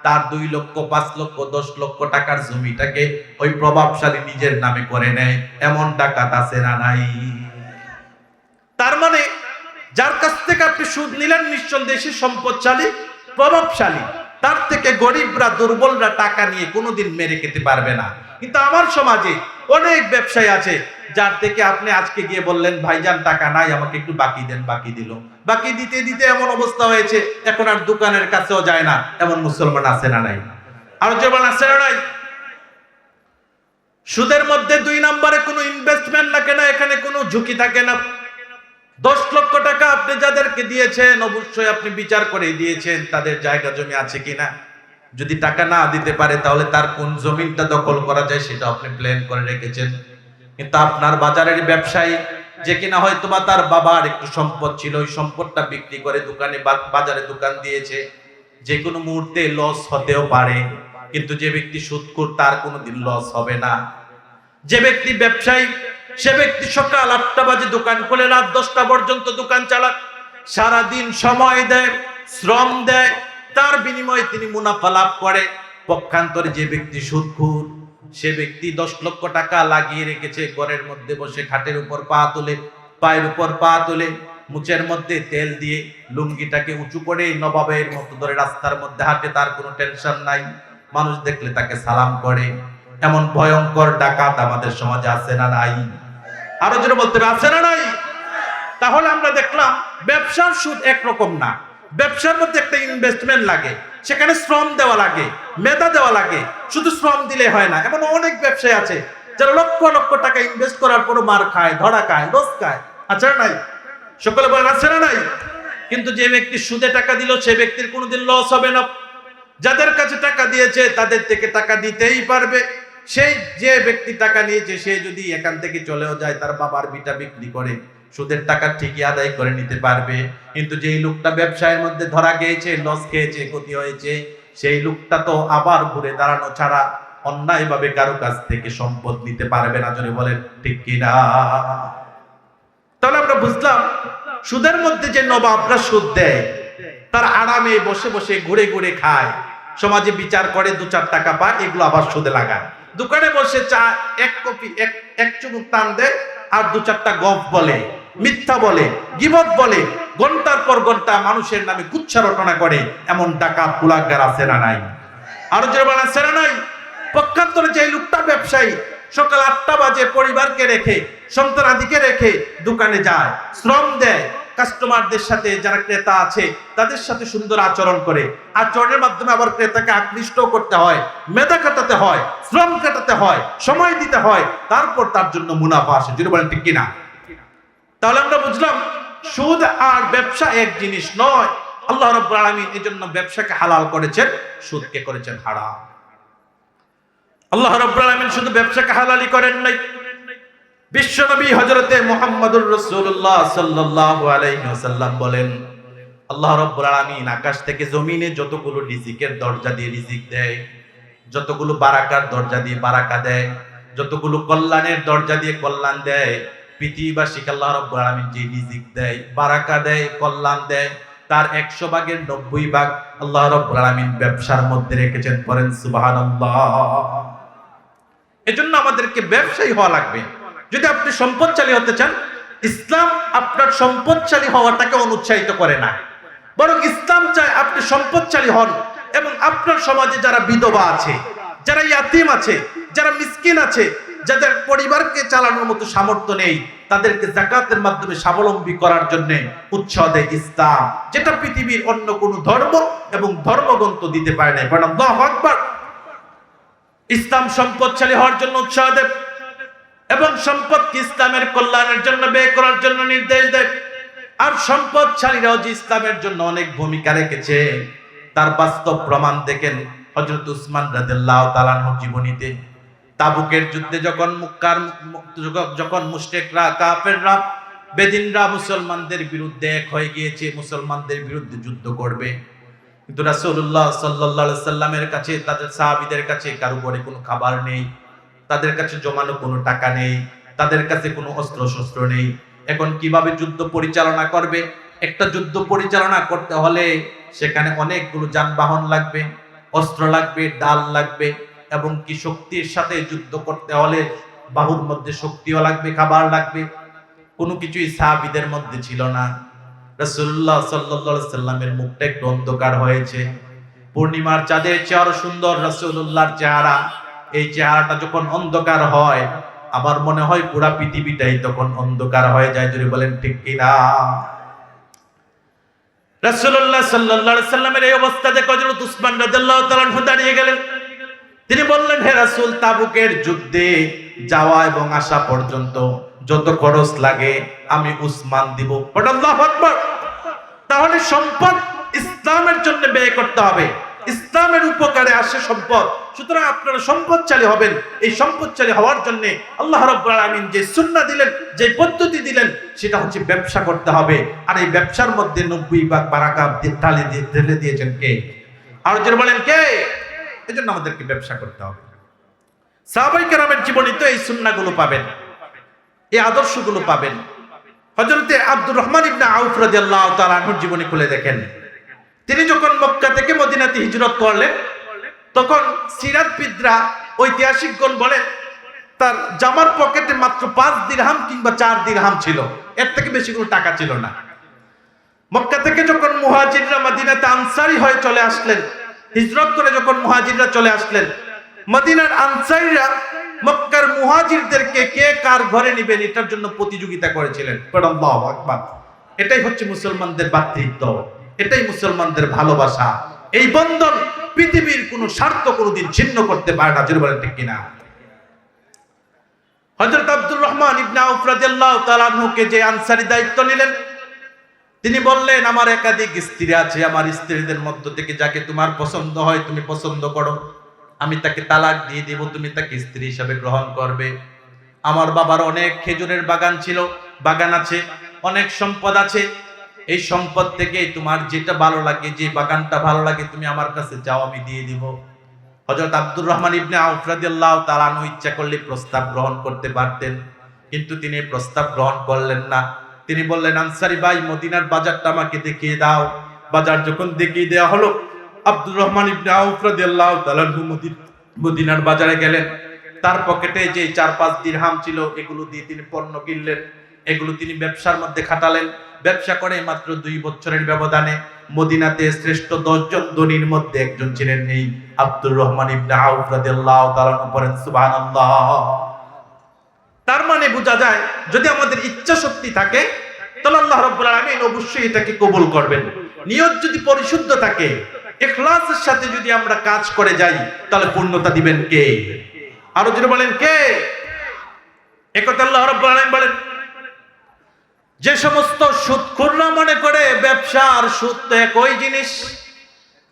তার 2 লক্ষ 5 লক্ষ 10 লক্ষ টাকার জমিটাকে ওই প্রভাবশালী নিজের নামে করে নেয়। এমন ডাকাত আছে না নাই? তার মানে যার কাছ থেকে আপনি সুদ নিলেন নিঃসন্দেহে সে সম্পদশালী, প্রভাবশালী। তার থেকে গরিবরা, দুর্বলরা টাকা নিয়ে কোনোদিন মেরে খেতে পারবে না। কিন্তু আমার সমাজে অনেক ব্যবসায়ী আছে, যার থেকে আপনি আজকে গিয়ে বললেন ভাইজান টাকা নাই, আমাকে একটু বাকি দেন, বাকি দিল। বাকি দিতে দিতে এমন অবস্থা হয়েছে এখন আর দোকানের কাছেও যায় না। এমন মুসলমান আছে না নাই? আর যেমন আছে না নাই? সুদের মধ্যে 2 নম্বরে কোনো ইনভেস্টমেন্ট লাগে না, এখানে কোনো ঝুঁকি থাকে না। 10 লক্ষ টাকা আপনি যাদেরকে দিয়েছেন, অবশ্যই আপনি বিচার করে দিয়েছেন তাদের জায়গা জমি আছে কিনা। যদি টাকা না দিতে পারে তাহলে তার কোন জমিনটা দখল করা যায় সেটা আপনি প্ল্যান করে রেখেছেন। কিন্তু আপনার বাজারের ব্যবসায়ী যে কিনা হয়তোবা তার বাবার একটু সম্পদ ছিল, ওই সম্পদটা বিক্রি করে দোকানে বাজারে দোকান দিয়েছে, যে কোনো মুহূর্তে লস হতেও পারে। কিন্তু যে ব্যক্তি সুদখোর তার কোনোদিন লস হবে না। যে ব্যক্তি ব্যবসায়ী, সে ব্যক্তি সকাল 8টা বাজে দোকান খুলে রাত 10টা পর্যন্ত দোকান চালান, সারাদিন সময় দেয়, শ্রম দেয়, তার বিনিময়ে তিনি মুনাফা লাভ করে। পক্ষান্তরে যে ব্যক্তি সুদখোর, সে ব্যক্তি 10 লক্ষ টাকা লাগিয়ে রেখেছে, ঘরের মধ্যে বসে খাটের উপর পা তুলে, পায়ের উপর পা তুলে, মুখের মধ্যে তেল দিয়ে লুঙ্গিটাকে উঁচু করে নবাবের মতো ধরে রাস্তার মধ্যে হাঁটে, তার কোনো টেনশন নাই। মানুষ দেখলে তাকে সালাম করে। এমন ভয়ঙ্কর ডাকাত আমাদের সমাজে আছে না নাই? আরো যেন বলতে হবে আছে না নাই? তাহলে আমরা দেখলাম ব্যবসার সুদ একরকম না। ব্যবসার মধ্যে একটা ইনভেস্টমেন্ট লাগে, সেখানে শ্রম দেওয়া লাগে, মেধা দেওয়া লাগে। শুধু শ্রম দিলে হয় না। এমন অনেক ব্যবসায়ী আছে যারা লক্ষ লক্ষ টাকা ইনভেস্ট করার পরও মার খায়, ধরা খায়, লস খায়। আছে না নাই? সকলে বলেন আছে না নাই? কিন্তু যে ব্যক্তি সুদে টাকা দিল সে ব্যক্তির কোনোদিন লস হবে না। যাদের কাছে টাকা দিয়েছে তাদের থেকে টাকা দিতেই পারবে। সেই যে ব্যক্তি টাকা নিয়েছে সে যদি এখান থেকে চলেও যায়, তার বাবার ভিটা বিক্রি করে সুদের টাকা ঠিকই আদায় করে নিতে পারবে। কিন্তু যেই লোকটা ব্যবসায়ের মধ্যে ধরা গিয়েছে, লস খেয়েছে, ক্ষতি হয়েছে, সেই লোকটা তো আবার ঘুরে দাঁড়ানো ছাড়া অন্যায়ভাবে কারো কাছ থেকে সম্পদ নিতে পারবে না। জোরে বলেন ঠিক কিনা? তাহলে আমরা বুঝলাম সুদের মধ্যে যে নবাবরা সুদ দেয়, তার আরামে বসে বসে ঘুরে ঘুরে খায়, সমাজে বিচার করে 2-4 টাকা পায়, এগুলো আবার সুদে লাগায়। দোকানে বসে চা 1 কপি 1 চুমুক টান দেয়, আর 2-4টা গপ বলে, মিথ্যা বলে, গীবত বলে, ঘন্টার পর ঘন্টা মানুষের নামে কুচ্ছা রটনা করে। এমন ডাকাত কুলাঙ্গার আছে না নাই? আরো যেমন আছে না নাই? পক্ষান্তরে যে লোকটা ব্যবসায়ী সকাল 8টা বাজে পরিবারকে রেখে, সন্তানাদিকে রেখে দোকানে যায়, শ্রম দেয়, কাস্টমারদের সাথে যারা ক্রেতা আছে তাদের সাথে সুন্দর আচরণ করে, আচরণের মাধ্যমে আবার ক্রেতাকে আকৃষ্ট করতে হয়, মেধা কাটাতে হয়, শ্রম কাটাতে হয়, সময় দিতে হয়, তারপর তার জন্য মুনাফা আসে। যদি বলেন ঠিক কিনা? তাহলে আমরা বুঝলাম সুদ আর ব্যবসা এক জিনিস নয়। আল্লাহ রাব্বুল আলামিন এজন্য ব্যবসাকে হালাল করেছেন, সুদকে করেছেন হারাম। আল্লাহ রাব্বুল আলামিন শুধু ব্যবসাকে হালালই করেন নাই, বিশ্বনবী হযরতে মুহাম্মদুর রাসূলুল্লাহ সাল্লাল্লাহু আলাইহি ওয়াসাল্লাম বলেন, আল্লাহ রাব্বুল আলামিন আকাশ থেকে জমিনে যতগুলো রিজিকের দরজা দিয়ে রিজিক দেয়, যতগুলো বারাকার দরজা দিয়ে বারাকা দেয়, যতগুলো কল্যাণের দরজা দিয়ে কল্যাণ দেয়, পৃথিবীবাসীকে আল্লাহ রাব্বুল আলামিন যে রিজিক দেয়, বারাকা দেয়, কল্যাণ দেয়, তার 100 ভাগের 90 ভাগ আল্লাহ রাব্বুল আলামিন ব্যবসার মধ্যে রেখেছেন। পড়েন সুবহানাল্লাহ। এজন্য আমাদেরকে ব্যবসায়ী হওয়া লাগবে। যদি আপনি সম্পদশালী হতে চান, ইসলাম আপনার সম্পদশালী হওয়াটাকে অনুৎসাহিত করে না, বরং ইসলাম চায় আপনি সম্পদশালী হন এবং আপনার সমাজে যারা বিধবা আছে, যারা ইয়াতীম আছে, যারা মিসকিন আছে, যাদের পরিবারকে চালানোর মতো সামর্থ্য নেই, তাদেরকে যাকাতের মাধ্যমে স্বাবলম্বী করার জন্য উৎসাহ দেয় ইসলাম, যেটা পৃথিবীর অন্য কোন ধর্ম এবং ধর্মগ্রন্থ দিতে পারে না। আল্লাহু আকবার। ইসলাম সম্পদশালী হওয়ার জন্য উৎসাহ দেয় এবং সম্পদকে ইসলামের কল্যাণের জন্য ব্যয় করার জন্য নির্দেশ দেয়। আর সম্পদশালীরাও যে ইসলামের জন্য অনেক ভূমিকা রেখেছে তার বাস্তব প্রমাণ দেখেন হযরত উসমান রাদিয়াল্লাহু তাআলা আনহুর জীবনীতে। তাবুকের যুদ্ধে যখন মুশরিকরা, কাফেররা, বেদিনরা মুসলমানদের বিরুদ্ধে এক হয়ে গিয়েছে, মুসলমানদের বিরুদ্ধে যুদ্ধ করবে, কিন্তু রাসূলুল্লাহ সাল্লাল্লাহু আলাইহি সাল্লামের কাছে, তাদের সাহাবীদের কাছে কারো ঘরে কোনো খাবার নেই, তাদের কাছে জমানো কোনো টাকা নেই, তাদের কাছে কোনো অস্ত্র শস্ত্র নেই। এখন কিভাবে যুদ্ধ পরিচালনা করবে? একটা যুদ্ধ পরিচালনা করতে হলে সেখানে অনেকগুলো যানবাহন লাগবে, অস্ত্র লাগবে, ডাল লাগবে, এবং কি শক্তির সাথে যুদ্ধ করতে হলে বাহুর মধ্যে শক্তিও লাগবে, খাবার লাগবে। কোনো কিছুই সাহাবীদের মধ্যে ছিল না। রাসূলুল্লাহ সাল্লাল্লাহু আলাইহি সাল্লামের মুখটা একটু অন্ধকার হয়েছে। পূর্ণিমার চাঁদের চেয়ে আরো সুন্দর রাসূলুল্লাহর চেহারা। এই চেহারাটা যখন অন্ধকার হয়, আমার মনে হয় পুরা পৃথিবীটাই তখন অন্ধকার হয়ে যায়। যদি বলেন ঠিক কিনা? রাসূলুল্লাহ সাল্লাল্লাহু আলাইহি সাল্লামের এই অবস্থা দেখে হযরত উসমান রাদিয়াল্লাহু তাআলা আনহু দাঁড়িয়ে গেলেন। তিনি বললেন, হে রাসূল, তাবুকের যুদ্ধে যাওয়া এবং আসা পর্যন্ত যত খরচ লাগে আমি উসমান দিব। আল্লাহু আকবার। তাহলে সম্পদ ইসলামের জন্য ব্যয় করতে হবে, ইসলামের উপকারে আসে সম্পদ। সুতরাং আপনারা সম্পদশালী হবেন। এই সম্পদশালী হওয়ার জন্য আল্লাহ রাব্বুল আলামিন যে সুন্নাহ দিলেন, যে পদ্ধতি দিলেন, সেটা হচ্ছে ব্যবসা করতে হবে। আর এই ব্যবসার মধ্যে 90 ভাগ বারাকাত ঢেলে দিয়েছেন কে? আর যারা বলেন কে? এজন্য আমাদেরকে ব্যবসা করতে হবে। সাহাবায়ে কেরামের জীবনে তো এই সুন্নাহগুলো পাবেন, এই আদর্শগুলো পাবেন। হযরতে আব্দুর রহমান ইবনে আউফ রাদিয়াল্লাহু তাআলা আনহুর জীবনী খুলে দেখেন। তিনি যখন মক্কা থেকে মদিনাতে হিজরত করলেন, তখন সিরাতবিদরা, ঐতিহাসিকগণ বলেন তার জামার পকেটে মাত্র 5 দিরহাম কিংবা 4 দিরহাম ছিল, এর থেকে বেশি কোনো টাকা ছিল না। মক্কা থেকে যখন মুহাজিররা মদিনাতে আনসারী হয়ে চলে আসলেন, হিজরত করে যখন মুহাজিররা চলে আসলেন, মদিনার আনসারীরা মক্কার মুহাজিরদেরকে কে কার ঘরে নেবেন এটার জন্য প্রতিযোগিতা করেছিলেন। আল্লাহু আকবার। এটাই হচ্ছে মুসলমানদের ভ্রাতৃত্ব, এটাই মুসলমানদের ভালোবাসা। এই বন্ধন পৃথিবীর কোন স্বার্থ কোনদিন ছিন্ন করতে পারে না। যদি বলেন ঠিক কিনা? হযরত আব্দুর রহমান ইবনে আউফ রাদিয়াল্লাহু তাআলা আনহুকে যে আনসারী দায়িত্ব নিলেন, তিনি বললেন, আমার একাধিক স্ত্রী আছে, আমার স্ত্রীদের মধ্য থেকে যাকে তোমার পছন্দ হয় তুমি পছন্দ করো, আমি তাকে তালাক দিয়ে দেব, তুমি তাকে স্ত্রী হিসাবে গ্রহণ করবে। আমার বাবার অনেক খেজুরের বাগান ছিল, বাগান আছে, অনেক সম্পদ আছে, এই সম্পদ থেকে তোমার যেটা ভালো লাগে, যে বাগানটা ভালো লাগে তুমি আমার কাছে যাও, আমি দিয়ে দিব। হযরত আব্দুর রহমান ইবনে আউফ রাদিয়াল্লাহু তাআলা আনহু ইচ্ছা করলে প্রস্তাব গ্রহণ করতে পারতেন, কিন্তু তিনি প্রস্তাব গ্রহণ করলেন না। তিনি বললেন, আনসারী ভাই, মদিনার বাজারটা আমাকে দেখিয়ে দাও। বাজার যখন দেখিয়ে দেওয়া হলো, আব্দুর রহমান ইবনে আউফ রাদিয়াল্লাহু তাআলা আনহু মদিনার বাজারে গেলেন। তার পকেটে যে 4-5 দিরহাম ছিল, এগুলো দিয়ে তিনি পণ্য কিনলেন, এগুলো তিনি ব্যবসার মধ্যে খাটালেন। ব্যবসা করে মাত্র 2 বছরের ব্যবধানে মদিনাতে শ্রেষ্ঠ 10 জন ধনীর মধ্যে একজন ছিলেন এই আব্দুর রহমান ইবনে আউফ রাদিয়াল্লাহু তাআলা আনহু। পড়েন সুবহানাল্লাহ। তার মানে বোঝা যায়, যদি আমাদের ইচ্ছা শক্তি থাকে তাহলে আল্লাহ রাব্বুল আলামিন অবশ্যই এটাকে কবুল করবেন। নিয়ত যদি পরিশুদ্ধ থাকে, ইখলাসের সাথে যদি আমরা কাজ করে যাই, তাহলে পূর্ণতা দিবেন কে? আরো যদি বলেন কে? একথা আল্লাহ রাব্বুল আলামিন বলেন, যে সমস্ত সুদখোররা মনে করে ব্যবসা আর সুদ তো একই জিনিস,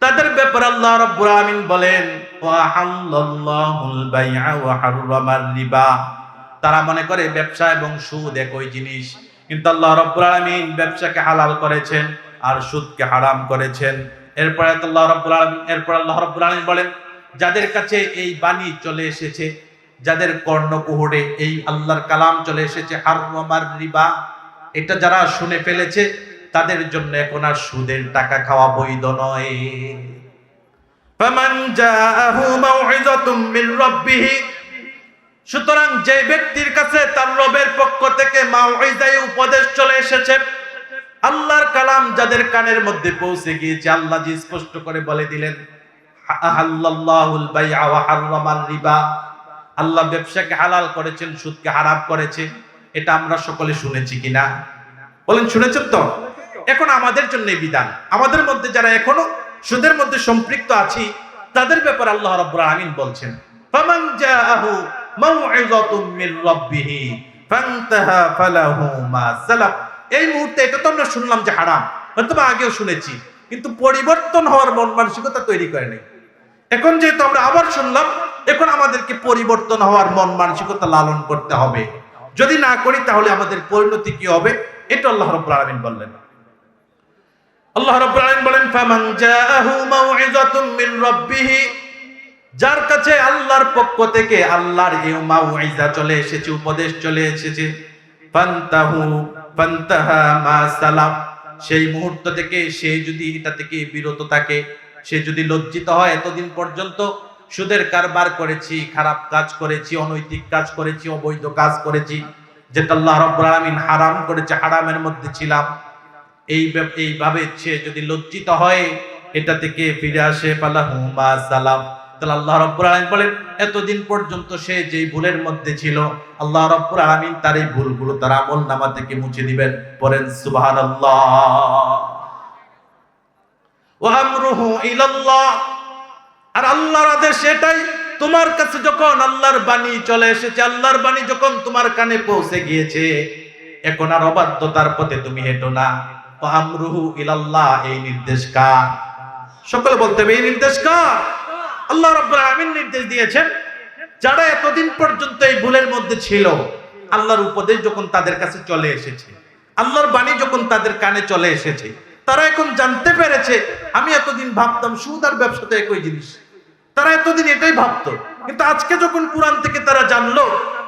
তাদের ব্যাপারে আল্লাহ রাব্বুল আলামিন বলেন, ওয়া হাল্লাল্লাহুল বাইআ ওয়া হাররামার রিবা। তারা মনে করে ব্যবসা এবং সুদ একই জিনিস, কিন্তু আল্লাহ রাব্বুল আলামিন ব্যবসাকে হালাল করেছেন আর সুদকে হারাম করেছেন। এরপর আল্লাহ রাব্বুল আলামিন বলেন, যাদের কাছে এই বাণী চলে এসেছে, যাদের কর্ণকুহরে এই আল্লাহর কালাম চলে এসেছে, হাররামার রিবা, এটা যারা শুনে ফেলেছে তাদের জন্য এখন আর সুদের টাকা খাওয়া বৈধ নয়। ফামান জাআহু মাউইযাতুম মির রাব্বিহি, সুতরাং যে ব্যক্তির কাছে তার রবের পক্ষ থেকে মাউইযায়ে উপদেশ চলে এসেছে, আল্লাহর কালাম যাদের কানের মধ্যে পৌঁছে গিয়েছে, আল্লাহ জি স্পষ্ট করে বলে দিলেন, আহাল্লাল্লাহুল বাইআ ওয়া হাররামার রিবা, আল্লাহ ব্যবসাকে হালাল করেছেন, সুদকে হারাম করেছে। এটা আমরা সকলে শুনেছি কিনা বলেন? শুনেছেন তো? এখন আমাদের জন্য এই বিধান, আমাদের মধ্যে যারা এখনো সুদের মধ্যে সম্পৃক্ত আছি তাদের ব্যাপারে আল্লাহ রাব্বুল আলামিন বলছেন, ফামান জাআহু মাউইযাতুম মির রাব্বিহি ফান্তাহা ফালাহু মা সালাফ। এই মুহূর্তে এটা তো আমরা শুনলাম যে হারাম, অথবা আগেও শুনেছি, কিন্তু পরিবর্তন হওয়ার মন মানসিকতা তৈরি করে নাই। এখন যেহেতু আমরা আবার শুনলাম, এখন আমাদেরকে পরিবর্তন হওয়ার মন মানসিকতা লালন করতে হবে। যদি না করি তাহলে আমাদের পরিণতি কি হবে, এটা আল্লাহ রাব্বুল আলামিন বললেন। আল্লাহ রাব্বুল আলামিন বলেন, ফামান জাআহু মাউইযাতুম মির রাব্বিহি, যার কাছে আল্লাহর পক্ষ থেকে আল্লাহর এই মাউইজা চলে এসেছে, উপদেশ চলে এসেছে, ফান্তাহা মা সালাফ, সেই মুহূর্ত থেকে সে যদি এটা থেকে বিরত থাকে, সে যদি লজ্জিত হয়, এতদিন পর্যন্ত সুদের কারবার করেছি, খারাপ কাজ করেছি, অনৈতিক কাজ করেছি, অবৈধ কাজ করেছি, যেটা আল্লাহ রাব্বুল আলামিন হারাম করেছে, হারামের মধ্যে ছিলাম, এইভাবে সে যদি লজ্জিত হয়, এটা থেকে ফিরে আসে, ফালাহু মা সালাফ, তাহলে আল্লাহ রাব্বুল আলামিন বলেন এতদিন পর্যন্ত সে যেই ভুলের মধ্যে ছিল, আল্লাহ রাব্বুল আলামিন তার এই ভুলগুলো তার আমলনামা থেকে মুছে দিবেন। পড়েন সুবহানাল্লাহ। ওয়া আমরুহু ইলাল্লাহ, আর আল্লাহর আদেশ এটাই, তোমার কাছে যখন আল্লাহর বাণী চলে এসেছে, আল্লাহর বাণী যখন তোমার কানে পৌঁছে গিয়েছে, এখন আর অবাধ্যতার পথে তুমি হেঁটো না। ওয়া আমরুহু ইলাল্লাহ, এই নির্দেশ কার? সকলে বলতে হবে এই নির্দেশ কার? আল্লাহ রাব্বুল আলামিন নির্দেশ দিয়েছেন, যারা এতদিন পর্যন্ত এই ভুলের মধ্যে ছিল, আল্লাহর উপদেশ যখন তাদের কাছে চলে এসেছে, আল্লাহর বাণী যখন তাদের কানে চলে এসেছে, তারা এখন জানতে পেরেছে, আমি এতদিন ভাবতাম সুদ আর ব্যবসা তো একই জিনিস, তারা এতদিন এটাই ভাবতো, কিন্তু আজকে যখন কুরআন থেকে তারা জানলো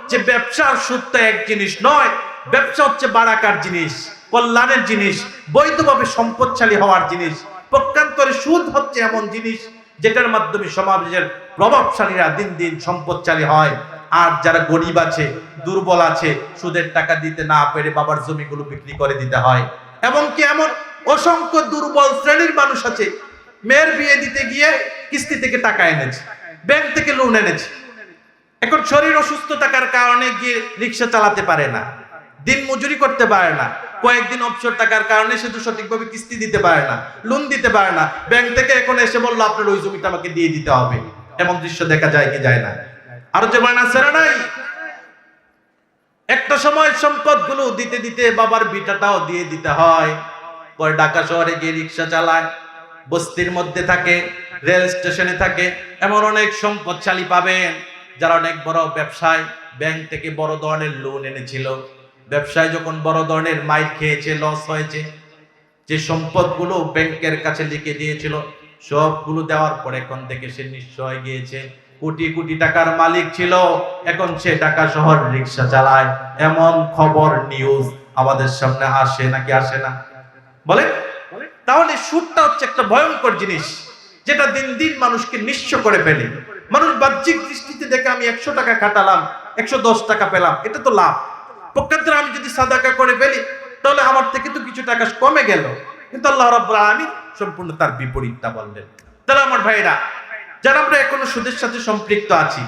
যে ব্যবসা আর সুদ তো এক জিনিস নয়, ব্যবসা হচ্ছে বারাকার জিনিস, কল্যাণের জিনিস, বৈধভাবে সম্পদশালী হওয়ার জিনিস, পক্ষান্তরে সুদ হচ্ছে এমন জিনিস যেটার মাধ্যমে সমাজের প্রভাবশালীরা দিন দিন সম্পদশালী হয়, আর যারা গরিব আছে, দুর্বল আছে, সুদের টাকা দিতে না পেরে বাবার জমিগুলো বিক্রি করে দিতে হয়। এমনকি এমন অসংখ্য দুর্বল শ্রেণীর মানুষ আছে, মেয়ের বিয়ে দিতে গিয়ে কিস্তি থেকে টাকা এনেছে, ব্যাংক থেকে লোন এনেছে, এখন শরীর অসুস্থ থাকার কারণে গিয়ে রিক্সা চালাতে পারে না, দিন মজুরি করতে পারে না, কয়েকদিন অবসর থাকার কারণে সে তো সঠিকভাবে কিস্তি দিতে পারে না, লোন দিতে পারে না, ব্যাংক থেকে এখন এসে বললো আপনার ওই জমিটা আমাকে দিয়ে দিতে হবে। এমন দৃশ্য দেখা যায় কি যায় না? আরো যে বানা সেরা নাই, একটা সময় সম্পদগুলো দিতে দিতে বাবার বিটাটাও দিয়ে দিতে হয়, পরে ঢাকা শহরে গিয়ে রিক্সা চালায়, বস্তির মধ্যে থাকে, রেল স্টেশনে থাকে, এমন অনেক সম্পদশালী পাবেন যারা অনেক বড় ব্যবসায় ব্যাংক থেকে বড় ধরনের লোন এনেছিল, ব্যবসায় যখন বড় ধরনের মাইর খেয়েছে, লস হয়েছে, যে সম্পদগুলো ব্যাংকের কাছে লিখে দিয়েছিল সবগুলো দেওয়ার পর এখন থেকে সে নিঃস্ব হয়ে গিয়েছে, কোটি কোটি টাকার মালিক ছিল, এখন সে ঢাকা শহর রিক্সা চালায়। এমন খবর নিউজ আমাদের সামনে আসে নাকি আসে না? বলে, তাহলে সুদটা হচ্ছে একটা ভয়ঙ্কর জিনিস, যেটা দিন দিন মানুষকে নিঃস্ব করে ফেলে। মানুষ বাহ্যিক দৃষ্টিতে দেখে আমি 100 টাকা খাটালাম, 110 টাকা পেলাম, এটা তো লাভ, পক্ষান্তরে আমি যদি সাদাকা করে ফেলি তাহলে আমার থেকে তো কিছু টাকা কমে গেল, কিন্তু আল্লাহ রাব্বুল আলামিন সম্পূর্ণ তার বিপরীতটা বললেন। তাহলে আমার ভাইরা, যারা আমরা এখনো সুদের সাথে সম্পৃক্ত আছি,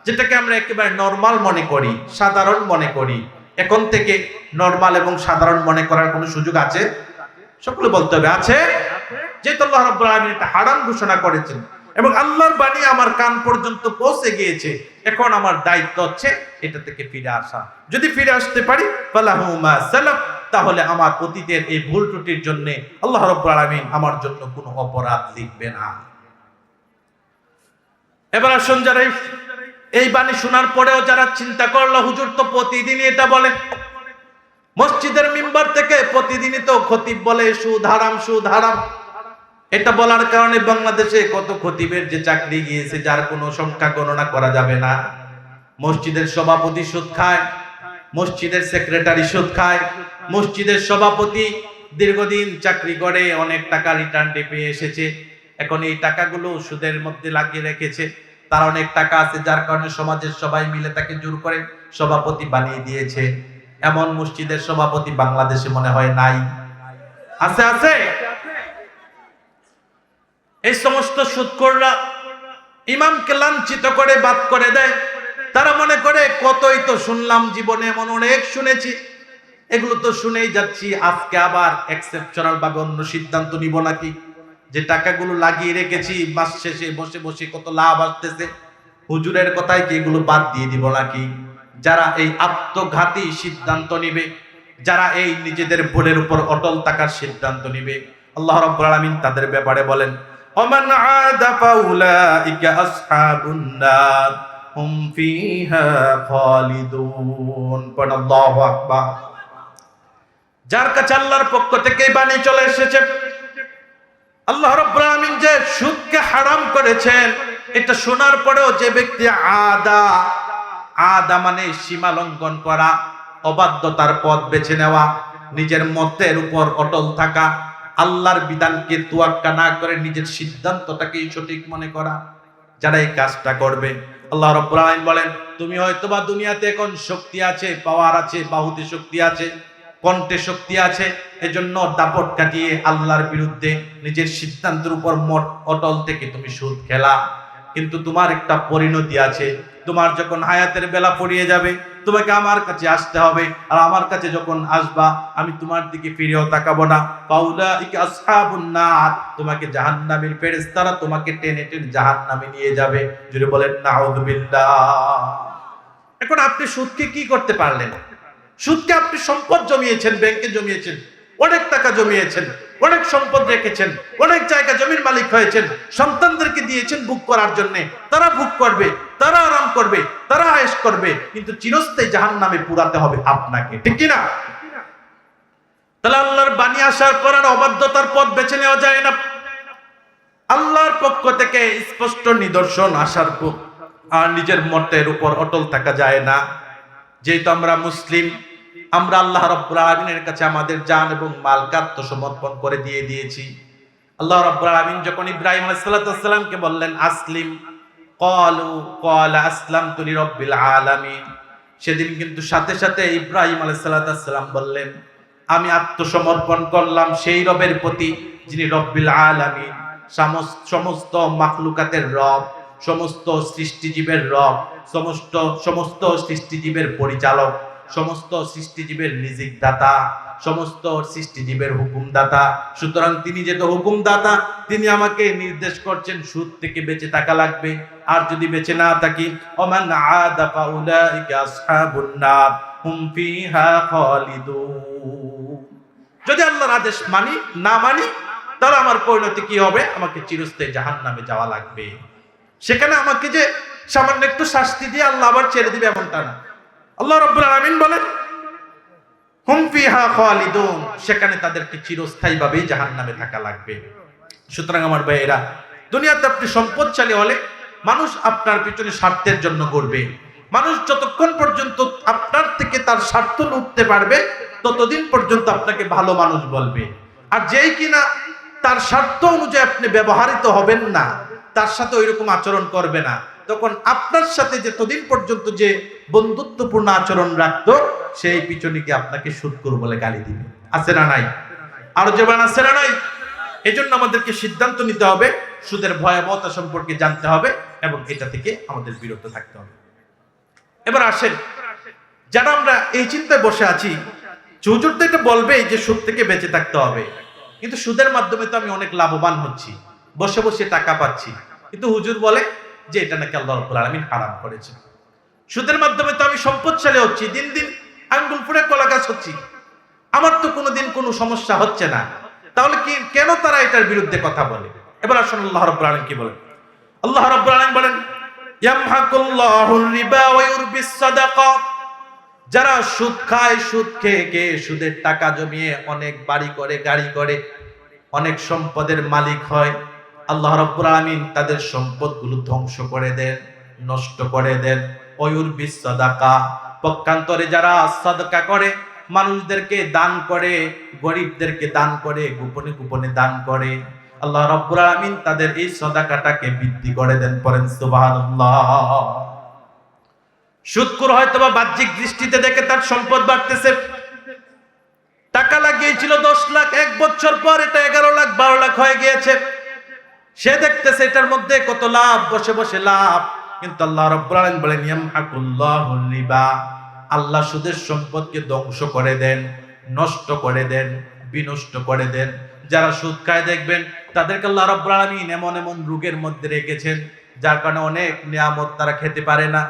যেটাকে আমরা একেবারে নরমাল মনে করি, সাধারণ মনে করি, এখন থেকে নরমাল এবং সাধারণ মনে করার কোনো সুযোগ আছে? সকলে বলতে হবে আছে। যেহেতু আল্লাহ রাব্বুল আলামিন এটা হারাম ঘোষণা করেছেন এবং আল্লাহর বাণী আমার কান পর্যন্ত পৌঁছে গিয়েছে, এখন আমার দায়িত্ব হচ্ছে এটা থেকে ফিরে আসা। যদি ফিরে আসতে পারি ফালাহু মা সালাফ, তাহলে আমার অতীতের এই ভুল ত্রুটির জন্য আল্লাহ রাব্বুল আলামিন আমার জন্য কোনো অপরাধ লিখবে না। এবার আসুন, যারা এই বাণী শোনার পরেও যারা চিন্তা করলো হুজুর তো প্রতিদিনই এটা বলে, মসজিদের মিম্বার থেকে প্রতিদিনই তো খতিব বলে সুদ হারাম, সুদ হারাম, এটা বলার কারণে বাংলাদেশে কত খতিবের যে চাকরি গিয়েছে যার কোনো সংখ্যা গণনা করা যাবে না। মসজিদের সভাপতি সুদ খায়, মসজিদের সেক্রেটারি সুদ খায়, মসজিদের সভাপতি দীর্ঘদিন চাকরি করে অনেক টাকা রিটার্ন পেয়ে এসেছে, এখন এই টাকাগুলো সুদের মধ্যে লাগিয়ে রেখেছে, তার অনেক টাকা আছে যার কারণে সমাজের সবাই মিলে তাকে জোর করে সভাপতি বানিয়ে দিয়েছে। এমন মসজিদের সভাপতি বাংলাদেশে মনে হয় নাই? আছে? আছে? এই সমস্ত সুদখোররা ইমামকে লাঞ্ছিত করে বাদ করে দেয়, তারা মনে করে কতই তো শুনলাম জীবনে, এমন অনেক শুনেছি, এগুলো তো শুনেই যাচ্ছি, আজকে আবার এক্সেপশনাল ভাবে অন্য সিদ্ধান্ত নিব নাকি? যে টাকাগুলো লাগিয়ে রেখেছি মাস শেষে বসে বসে কত লাভ আসতেছে, হুজুরের কথায় কি এগুলো বাদ দিয়ে দিব নাকি? যারা এই আত্মঘাতী সিদ্ধান্ত নিবে, যারা এই নিজেদের ভুলের উপর অটল থাকার সিদ্ধান্ত নিবে, আল্লাহ রাব্বুল আলামিন তাদের ব্যাপারে বলেন, ওমান আদা ফাউলাইকা আসহাবুন নার হুম ফিহা খালিদুন। আল্লাহু আকবার। যার কাছে আল্লাহর পক্ষ থেকে বাণী চলে এসেছে, আল্লাহ রাব্বুল আলামিন যে সুদকে হারাম করেছেন, এটা শোনার পরেও যে ব্যক্তি আদা মানে সীমা লঙ্ঘন করা, অবাধ্যতার পথ বেছে নেওয়া, নিজের মতের উপর অটল থাকা, আল্লাহর বিধানকে তোয়াক্কা না করে নিজের সিদ্ধান্তটাকেই সঠিক মনে করা, যারা এই কাজটা করবে, আল্লাহ রাব্বুল আলামিন বলেন, তুমি হয়তোবা দুনিয়াতে এখন শক্তি আছে, পাওয়ার আছে, বাহুতে শক্তি আছে, কণ্ঠে শক্তি আছে, এজন্য দাপট কাটিয়ে আল্লাহর বিরুদ্ধে নিজের সিদ্ধান্তের উপর অটল থেকে তুমি সুদ খেলা। কিন্তু তোমার একটা পরিণতি আছে, তোমার যখন হায়াতের বেলা পড়িয়ে যাবে, তোমাকে আমার কাছে আসতে হবে, আর আমার কাছে যখন আসবা আমি তোমার দিকে ফিরেও তাকাবো না। ফাউলাইকা আসহাবুন নার, তোমাকে জাহান্নামের ফেরেশতারা তোমাকে টেনে টেনে জাহান্নামে নিয়ে যাবে। জোরে বলেন নাউযুবিল্লাহ। এখন আপনি সুদকে কি করতে পারলেন? সুদকে আপনি সম্পদ জমিয়েছেন, ব্যাংকে জমিয়েছেন, অনেক টাকা জমিয়েছেন, অনেক সম্পদ রেখেছেন, অনেক জায়গা জমির মালিক হয়েছেন, সন্তানদেরকে দিয়েছেন ভোগ করার জন্য, তারা ভোগ করবে, তারা আরাম করবে, তারা আয়েশ করবে, কিন্তু চিরস্থায়ী জাহান্নামে পুরাতে হবে আপনাকে, ঠিক কি না? তাহলে আল্লাহর বাণী আসার পর আর অবাধ্যতার পথ বেছে নেওয়া যায় না। আল্লাহর পক্ষ থেকে স্পষ্ট নিদর্শন আসার পর আর নিজের মতের উপর অটল থাকা যায় না। যেহেতু আমরা মুসলিম, আমরা আল্লাহ রাব্বুল আলামিনের কাছে আমাদের জান এবং মালকে আত্মসমর্পণ করে দিয়ে দিয়েছি। আল্লাহ রাব্বুল আলামিন যখন ইব্রাহিম আলাইহিস সালামকে বললেন আসলিম, ক্বালা আসলামতু লিরাব্বিল আলামিন, সেদিন কিন্তু সাথে সাথে ইব্রাহিম আলাইহিস সালাম বললেন, আমি আত্মসমর্পণ করলাম সেই রবের প্রতি যিনি রব্বিল আলামিন, সমস্ত মাখলুকাতের রব, সমস্ত সৃষ্টিজীবের রব, সমস্ত সৃষ্টিজীবের পরিচালক, সমস্ত সৃষ্টিজীবের রিজিকদাতা, সমস্ত সৃষ্টিজীবের হুকুমদাতা। সুতরাং তিনি যেহেতু হুকুমদাতা, তিনি আমাকে নির্দেশ করছেন সুদ থেকে বেঁচে থাকা লাগবে, আর যদি বেঁচে না থাকি, ওমান আদা ফাউলাইকা আসহাবুন নার হুম ফিহা খালিদুন। যদি আল্লাহর আদেশ মানি না মানি, তাহলে আমার পরিণতি কি হবে? আমাকে চিরস্থায়ী জাহান্নামে যাওয়া লাগবে। সেখানে আমাকে যে সামান্য একটু শাস্তি দিয়ে আল্লাহ আবার ছেড়ে দিবে এমনটা না। আল্লাহ রাব্বুল আলামিন বলেন হুম ফিহা খালিদুন, সেখানে তাদেরকে চিরস্থায়ী ভাবে জাহান্নামে থাকা লাগবে। সুতরাং আমার ভাইয়েরা, দুনিয়াতে আপনি সম্পদশালী হলে মানুষ আপনার পিছনে স্বার্থের জন্য ঘুরবে। মানুষ যতক্ষণ পর্যন্ত আপনার থেকে তার স্বার্থ লুটতে পারবে, ততদিন পর্যন্ত আপনাকে ভালো মানুষ বলবে। আর যেই কিনা তার স্বার্থ অনুযায়ী আপনি ব্যবহৃত হবেন না, তার সাথে ওইরকম আচরণ করবে না, তখন আপনার সাথে যতদিন পর্যন্ত যে বন্ধুত্বপূর্ণ আচরণ রাখতো, সেই পিছনে গিয়ে আপনাকে সুদখোর বলে গালি দিবে। আছে না নাই? আরো জবান আছে না নাই? এজন্য আমাদেরকে সিদ্ধান্ত নিতে হবে, সুদের ভয়াবহতা সম্পর্কে জানতে হবে এবং এটা থেকে আমাদের বিরত থাকতে হবে। এবার আসেন, যারা আমরা এই চিন্তায় বসে আছি, হুজুর তো এটা বলবেই যে সুদ থেকে বেঁচে থাকতে হবে, কিন্তু সুদের মাধ্যমে তো আমি অনেক লাভবান হচ্ছি, বসে বসে টাকা পাচ্ছি, কিন্তু হুজুর বলে যে এটা নাকি আল্লাহ রাব্বুল আলামিন হারাম করেছেন। সুদের মাধ্যমে তো আমি সম্পদশালী হচ্ছি, দিন দিন আঙ্গুল ফুঁড়ে কলা গাছ হচ্ছি, আমার তো কোনোদিন কোনো সমস্যা হচ্ছে না, তাহলে কি কেন তারা এটার বিরুদ্ধে কথা বলে? এবার আসুন আল্লাহ রাব্বুল আলামিন কি বলেন। আল্লাহ রাব্বুল আলামিন বলেন ইয়ামহাকুল্লাহুর রিবা ওয়া ইউরবিস সাদাকা, যারা সুদ খায়, সুদ খেয়ে সুদের টাকা জমিয়ে অনেক বাড়ি করে, গাড়ি করে, অনেক সম্পদের মালিক হয়, আল্লাহ রাব্বুল আলামিন তাদের সম্পদগুলো ধ্বংস করে দেন, নষ্ট করে দেন। ওয়ুরবিস সাদাকা, পক্ষান্তরে যারা সাদকা করে, মানুষদেরকে দান করে, গরিবদেরকে দান করে, গোপনে গোপনে দান করে, আল্লাহ রাব্বুল আলামিন তাদের এই সাদাকাটাকে বৃদ্ধি করে দেন। পড়েন সুবহানাল্লাহ। সুদখোর হয়তো বা বাহ্যিক দৃষ্টিতে দেখে তার সম্পদ বাড়তেছে, টাকা লাগিয়েছিল 10 লাখ, 1 বছর পর এটা 11 লাখ 12 লাখ হয়ে গিয়েছে, সে দেখতেছে এটার মধ্যে কত লাভ, বসে বসে লাভ, কিন্তু আল্লাহ রাব্বুল আলামিন বলেন ইয়ামহাকুল্লাহুর রিবা, আল্লাহ সুদের সম্পদকে ধ্বংস করে দেন, নষ্ট করে দেন, বিনষ্ট করে দেন। যারা সুদ খায় দেখবেন তাদেরকে আল্লাহ রাব্বুল আলামিন এমন এমন রোগের মধ্যে রেখেছেন, যার কারণে অনেক নিয়ামত তারা খেতে পারে না,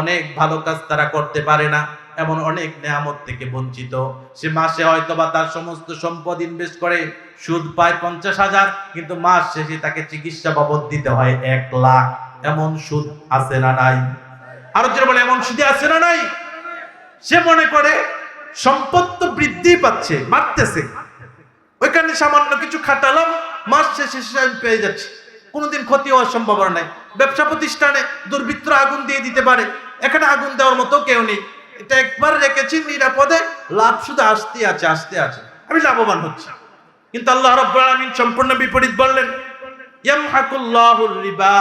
অনেক ভালো কাজ তারা করতে পারে না, এমন অনেক নিয়ামত থেকে বঞ্চিত। সে মাসে হয়তোবা তার সমস্ত সম্পদ ইনভেস্ট করে সুদ পায় 50,000, কিন্তু মাস শেষে তাকে চিকিৎসা বাবদ দিতে হয় 1 লাখ। এমন সুদ আছে না নাই? আরো যেটা বলে এমন সুদ আছে না নাই? সে মনে করে সম্পদ তো বৃদ্ধি পাচ্ছে, বাড়তেছে, ওইখানে সামান্য কিছু খাটালাম, মাস শেষে আমি পেয়ে যাচ্ছি, কোনোদিন ক্ষতি হওয়ার সম্ভাবনা নাই। ব্যবসা প্রতিষ্ঠানে দুর্বৃত্তরা আগুন দিয়ে দিতে পারে, এখানে আগুন দেওয়ার মতো কেউ নেই, এটা একবার রেখেছি নিরাপদে, লাভ শুধু আসতে আছে আসতে আছে, আমি লাভবান হচ্ছি। কিন্তু আল্লাহ রাব্বুল আলামিন সম্পূর্ণ বিপরীত বললেন, ইয়ামহাকুল্লাহুর রিবা,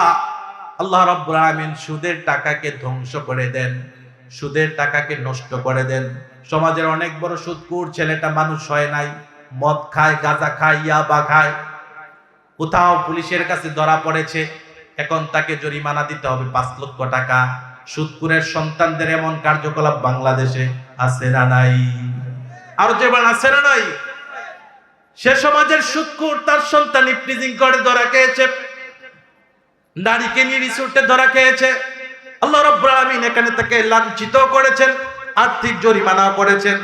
আল্লাহ রাব্বুল আলামিন সুদের টাকাকে ধ্বংস করে দেন, সুদের টাকাকে নষ্ট করে দেন। সমাজের অনেক বড় সুদখোর ছেলেটা মানুষ হয় নাই, মদ খায়, গাঁজা খায়, ইয়াবা খায়, কোথাও পুলিশের কাছে ধরা পড়েছে, এখন তাকে জরিমানা দিতে হবে 5 লক্ষ টাকা। সুদখোরের সন্তানদের এমন কার্যকলাপ বাংলাদেশে আছে না নাই? আরো যে আছে না নাই? সে সমাজের সুদখোর, তার সন্তান ইফটিজিং করে ধরা খেয়েছে, নারীকে নিয়ে রিসোর্টে ধরা খেয়েছে। আল্লাহ রাব্বুল আলামিন এখানে তাকে লাঞ্ছিত করেছেন, আর্থিক জরিমানা করেছেন।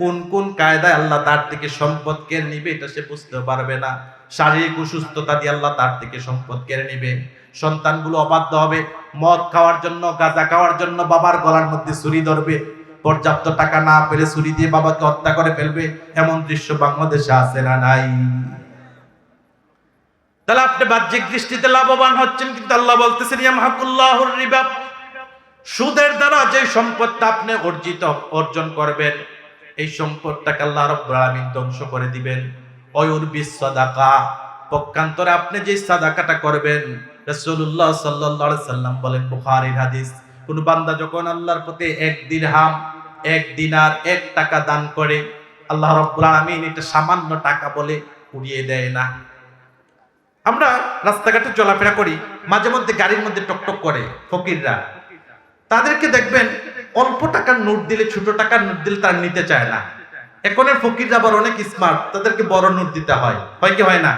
কোন কোন কায়দায় আল্লাহ তার থেকে সম্পদ কেড়ে নিবে এটা সে বুঝতে পারবে না। শারীরিক অসুস্থতা দিয়ে আল্লাহ তার থেকে সম্পদ কেড়ে নিবে। সন্তানগুলো অবাধ্য হবে, মদ খাওয়ার জন্য, গাঁজা খাওয়ার জন্য বাবার গলার মধ্যে ছুরি ধরবে, পর্যাপ্ত টাকা না পেলে ছুরি দিয়ে বাবাকে হত্যা করে ফেলবে। এমন দৃশ্য বাংলাদেশে আছে না নাই? তাহলে আপনি বাহ্যিক দৃষ্টিতে লাভবান হচ্ছেন, কিন্তু আল্লাহ বলতেছেন ইয়ামহাকুল্লাহুর রিবা, সুদের দ্বারা যে সম্পদটা আপনি অর্জন করবেন, এই সম্পদটাকে আল্লাহ রাব্বুল আলামিন ধ্বংস করে দিবেন। ওয়ুরবিস সাদাকা, পক্ষান্তরে আপনি যে সাদাকাটা করবেন, রাসূলুল্লাহ সাল্লাল্লাহু আলাইহি সাল্লাম বলেন, বুখারীর হাদিস, কোন বান্দা যখন আল্লাহর পথে 1 দিরহাম, 1 দিনার, 1 টাকা দান করে, আল্লাহ রাব্বুল আলামিন এটা সামান্য টাকা বলে উড়িয়ে দেয় না। আমরা রাস্তাঘাটে চলাফেরা করি, মাঝে মধ্যে গাড়ির মধ্যে টকটক করে ফকিররা, তাদেরকে দেখবেন অল্প টাকার নোট দিলে, ছোট টাকার নোট দিলে তারা নিতে চায় না। এখনের ফকিররা আবার অনেক স্মার্ট, তাদেরকে বড় নোট দিতে হয়। হয় কি হয় না?